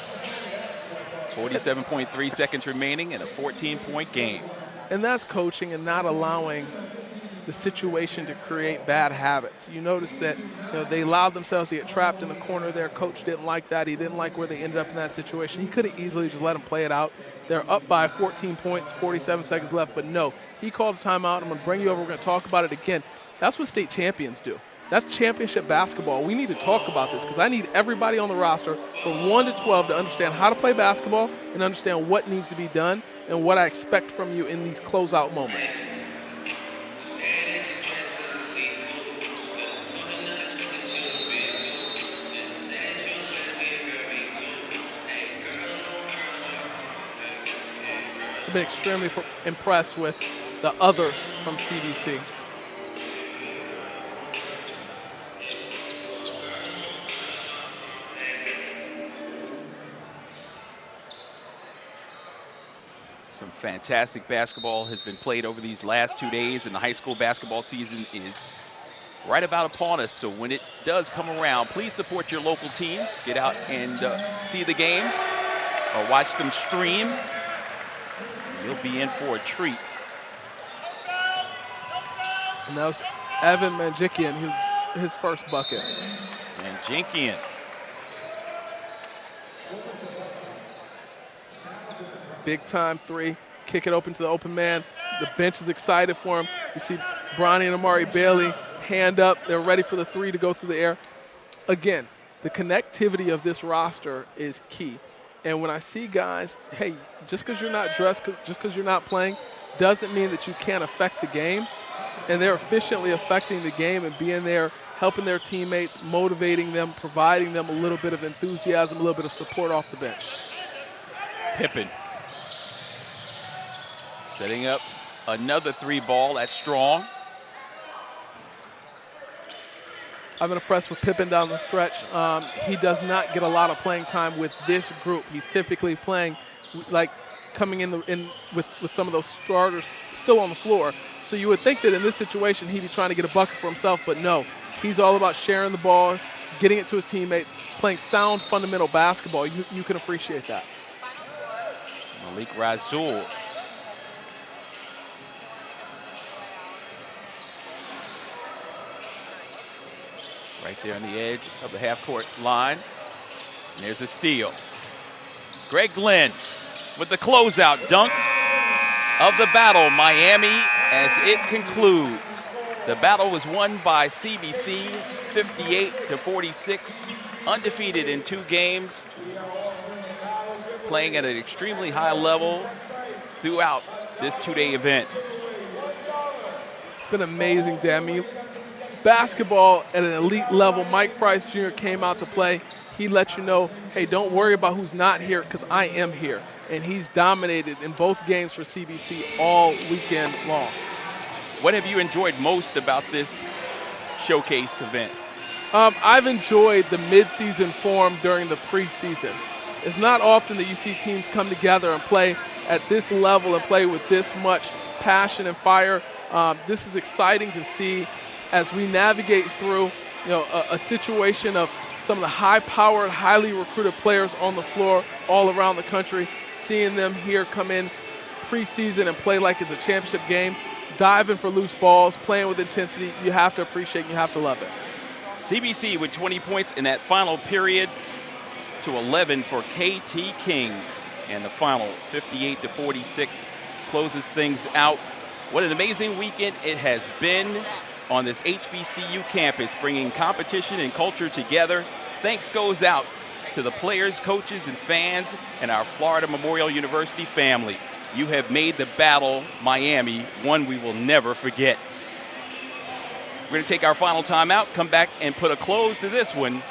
47.3 seconds remaining in a 14-point game. And that's coaching and not allowing the situation to create bad habits. You notice that they allowed themselves to get trapped in the corner there. Coach didn't like that. He didn't like where they ended up in that situation. He could have easily just let them play it out. They're up by 14 points, 47 seconds left, but no. He called a timeout. I'm going to bring you over. We're going to talk about it again. That's what state champions do. That's championship basketball. We need to talk about this because I need everybody on the roster from 1 to 12 to understand how to play basketball and understand what needs to be done and what I expect from you in these closeout moments. I've been extremely impressed with the others from CBC. Some fantastic basketball has been played over these last 2 days, and the high school basketball season is right about upon us. So when it does come around, please support your local teams. Get out and see the games or watch them stream. You'll be in for a treat. And that was Evan Manjikian, his first bucket. Manjikian. Big time three, kick it open to the open man. The bench is excited for him. You see Bronny and Amari Bailey, hand up. They're ready for the three to go through the air. Again, the connectivity of this roster is key. And when I see guys, hey, just because you're not dressed, just because you're not playing, doesn't mean that you can't affect the game. And they're efficiently affecting the game and being there, helping their teammates, motivating them, providing them a little bit of enthusiasm, a little bit of support off the bench. Pippen. Setting up another three ball. That's strong. I've been impressed with Pippen down the stretch. He does not get a lot of playing time with this group. He's typically playing, like, coming in with some of those starters still on the floor. So you would think that in this situation he'd be trying to get a bucket for himself, but no. He's all about sharing the ball, getting it to his teammates, playing sound fundamental basketball. You can appreciate that. Malik Razul. Right there on the edge of the half-court line. And there's a steal. Greg Glenn with the closeout dunk of the battle, Miami, as it concludes. The battle was won by CBC 58-46, undefeated in 2 games, playing at an extremely high level throughout this 2-day event. It's been amazing, Dan. I mean, basketball at an elite level. Mike Price Jr. came out to play. He let you know, hey, don't worry about who's not here because I am here. And he's dominated in both games for CBC all weekend long. What have you enjoyed most about this showcase event? I've enjoyed the midseason form during the preseason. It's not often that you see teams come together and play at this level and play with this much passion and fire. This is exciting to see as we navigate through a situation of some of the high-powered, highly recruited players on the floor all around the country, seeing them here come in preseason and play like it's a championship game, diving for loose balls, playing with intensity. You have to appreciate it. You have to love it. CBC with 20 points in that final period to 11 for KT Kings. And the final 58-46 closes things out. What an amazing weekend it has been on this HBCU campus, bringing competition and culture together. Thanks goes out to the players, coaches, and fans, and our Florida Memorial University family. You have made the battle Miami one we will never forget. We're going to take our final timeout, come back and put a close to this one.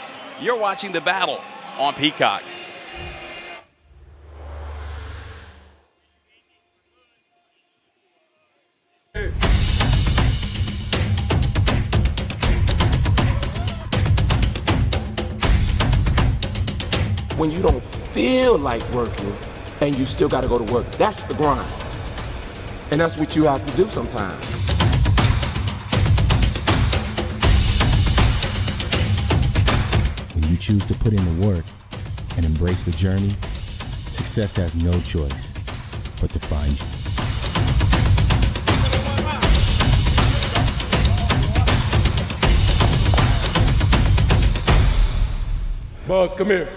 You're watching The Battle on Peacock. When you don't feel like working and you still got to go to work, that's the grind. And that's what you have to do sometimes. When you choose to put in the work and embrace the journey, success has no choice but to find you. Buzz, come here.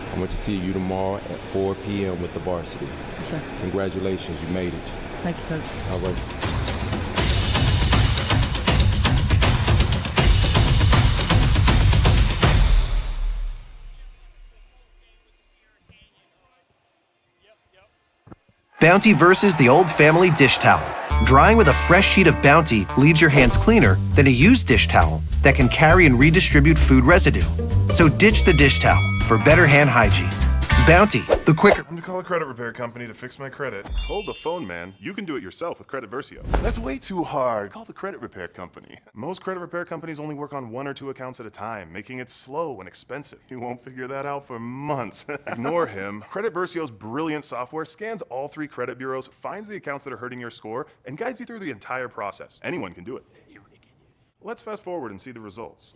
I want to see you tomorrow at 4 p.m. with the varsity. Yes, sir. Congratulations, you made it. Thank you, Coach. All right. Bounty versus the old family dish towel. Drying with a fresh sheet of Bounty leaves your hands cleaner than a used dish towel that can carry and redistribute food residue. So ditch the dish towel for better hand hygiene. Bounty, the quicker. I'm to call a credit repair company to fix my credit. Hold the phone, man. You can do it yourself with Credit Versio. That's way too hard. Call the credit repair company. Most credit repair companies only work on 1 or 2 accounts at a time, making it slow and expensive. You won't figure that out for months. Ignore him. Credit Versio's brilliant software scans all 3 credit bureaus, finds the accounts that are hurting your score, and guides you through the entire process. Anyone can do it. Let's fast forward and see the results.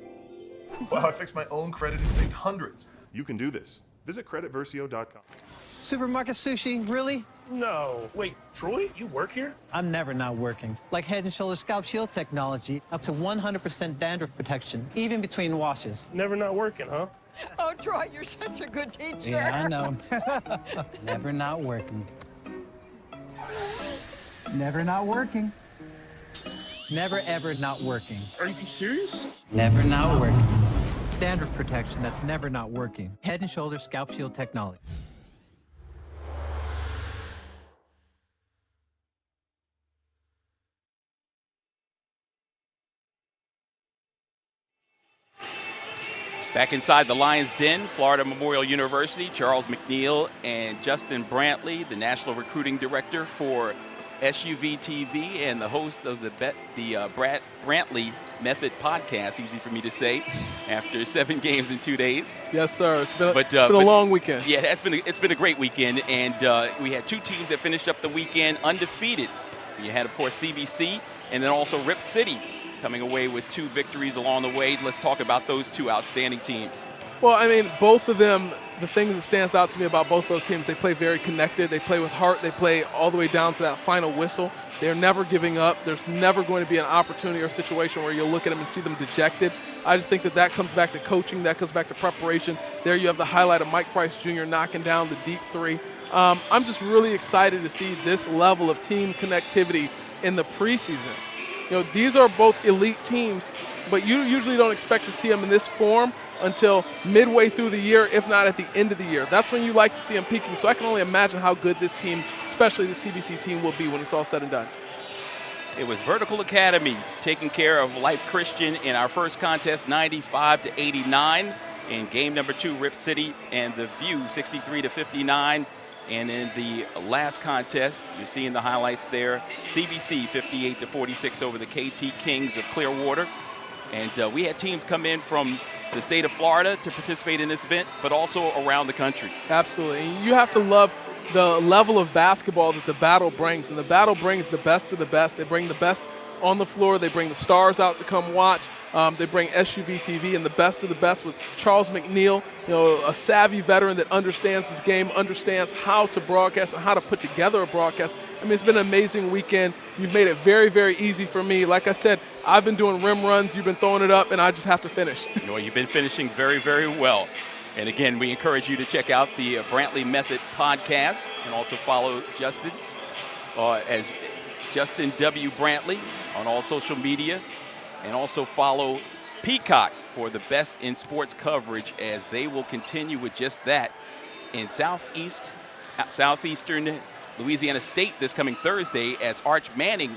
Wow, I fixed my own credit and saved hundreds. You can do this. Visit creditversio.com. Supermarket sushi, really? No. Wait, Troy, you work here? I'm never not working. Like Head & Shoulders Scalp Shield technology, up to 100% dandruff protection, even between washes. Never not working, huh? Oh, Troy, you're such a good teacher. Yeah, I know. Never not working. Never not working. Never ever not working. Are you serious? Never not working. Dandruff protection that's never not working. Head & Shoulders Scalp Shield technology. Back inside the Lions' Den, Florida Memorial University, Charles McNeil and Justin Brantley, the National Recruiting Director for SUV TV and the host of the Brantley Method podcast, easy for me to say, after 7 games in 2 days. Yes, sir. It's been a long weekend. Yeah, it's been a great weekend, and we had 2 teams that finished up the weekend undefeated. You had, of course, CBC, and then also Rip City coming away with 2 victories along the way. Let's talk about those 2 outstanding teams. Well, I mean, both of them, the thing that stands out to me about both those teams, they play very connected. They play with heart. They play all the way down to that final whistle. They're never giving up. There's never going to be an opportunity or situation where you'll look at them and see them dejected. I just think that comes back to coaching. That comes back to preparation. There you have the highlight of Mike Price Jr. knocking down the deep 3. I'm just really excited to see this level of team connectivity in the preseason. These are both elite teams, but you usually don't expect to see them in this form until midway through the year, if not at the end of the year. That's when you like to see them peaking. So I can only imagine how good this team, especially the CBC team, will be when it's all said and done. It was Vertical Academy taking care of Life Christian in our first contest, 95-89. In game number 2, Rip City and the View, 63-59. And in the last contest, you're seeing the highlights there, CBC 58-46 over the KT Kings of Clearwater. And we had teams come in from the state of Florida to participate in this event, but also around the country. Absolutely. And you have to love the level of basketball that the Battle brings. And the Battle brings the best of the best. They bring the best on the floor. They bring the stars out to come watch. They bring SUV TV and the best of the best with Charles McNeil, a savvy veteran that understands this game, understands how to broadcast and how to put together a broadcast. I mean, it's been an amazing weekend. You've made it very, very easy for me. Like I said, I've been doing rim runs. You've been throwing it up, and I just have to finish. You've been finishing very, very well. And again, we encourage you to check out the Brantley Method podcast and also follow Justin as Justin W. Brantley on all social media. And also follow Peacock for the best in sports coverage as they will continue with just that in southeastern Louisiana State this coming Thursday as Arch Manning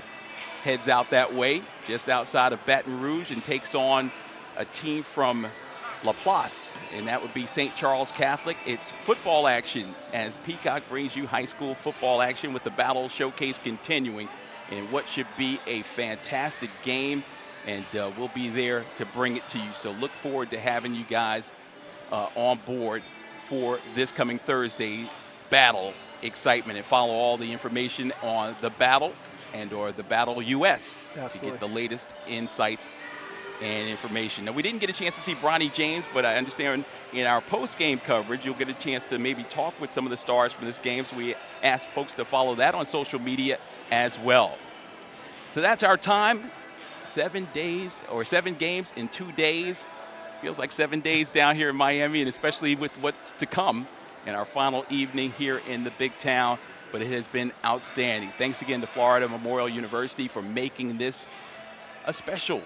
heads out that way just outside of Baton Rouge and takes on a team from Laplace, and that would be St. Charles Catholic. It's football action as Peacock brings you high school football action with the Battle Showcase continuing in what should be a fantastic game. And we'll be there to bring it to you. So look forward to having you guys on board for this coming Thursday Battle excitement. And follow all the information on the Battle or the Battle US to get the latest insights and information. Now, we didn't get a chance to see Bronny James, but I understand in our post-game coverage, you'll get a chance to maybe talk with some of the stars from this game. So we ask folks to follow that on social media as well. So that's our time. 7 games in 2 days. Feels like 7 days down here in Miami, and especially with what's to come in our final evening here in the big town. But it has been outstanding. Thanks again to Florida Memorial University for making this a special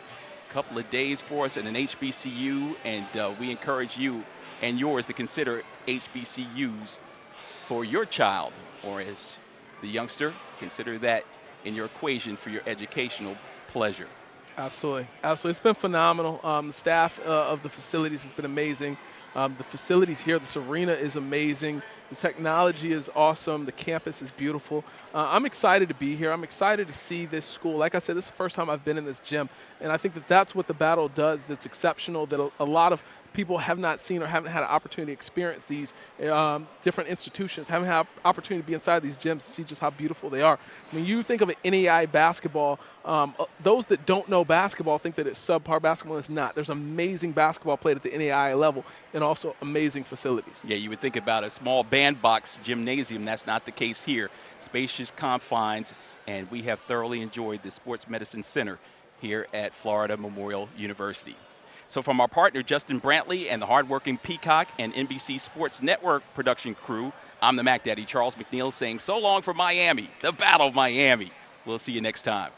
couple of days for us at an HBCU. And we encourage you and yours to consider HBCUs for your child, or as the youngster, consider that in your equation for your educational pleasure. Absolutely. Absolutely. It's been phenomenal. The staff of the facilities has been amazing. The facilities here, this arena is amazing. The technology is awesome. The campus is beautiful. I'm excited to be here. I'm excited to see this school. Like I said, this is the first time I've been in this gym, and I think that that's what the Battle does that's exceptional, that a lot of people have not seen or haven't had an opportunity to experience these different institutions, haven't had an opportunity to be inside these gyms to see just how beautiful they are. When you think of an NAIA basketball, those that don't know basketball think that it's subpar basketball. It's not. There's amazing basketball played at the NAIA level and also amazing facilities. Yeah, you would think about a small bandbox gymnasium. That's not the case here. Spacious confines, and we have thoroughly enjoyed the Sports Medicine Center here at Florida Memorial University. So from our partner, Justin Brantley, and the hardworking Peacock and NBC Sports Network production crew, I'm the Mac Daddy, Charles McNeil, saying so long from Miami, the Battle of Miami. We'll see you next time.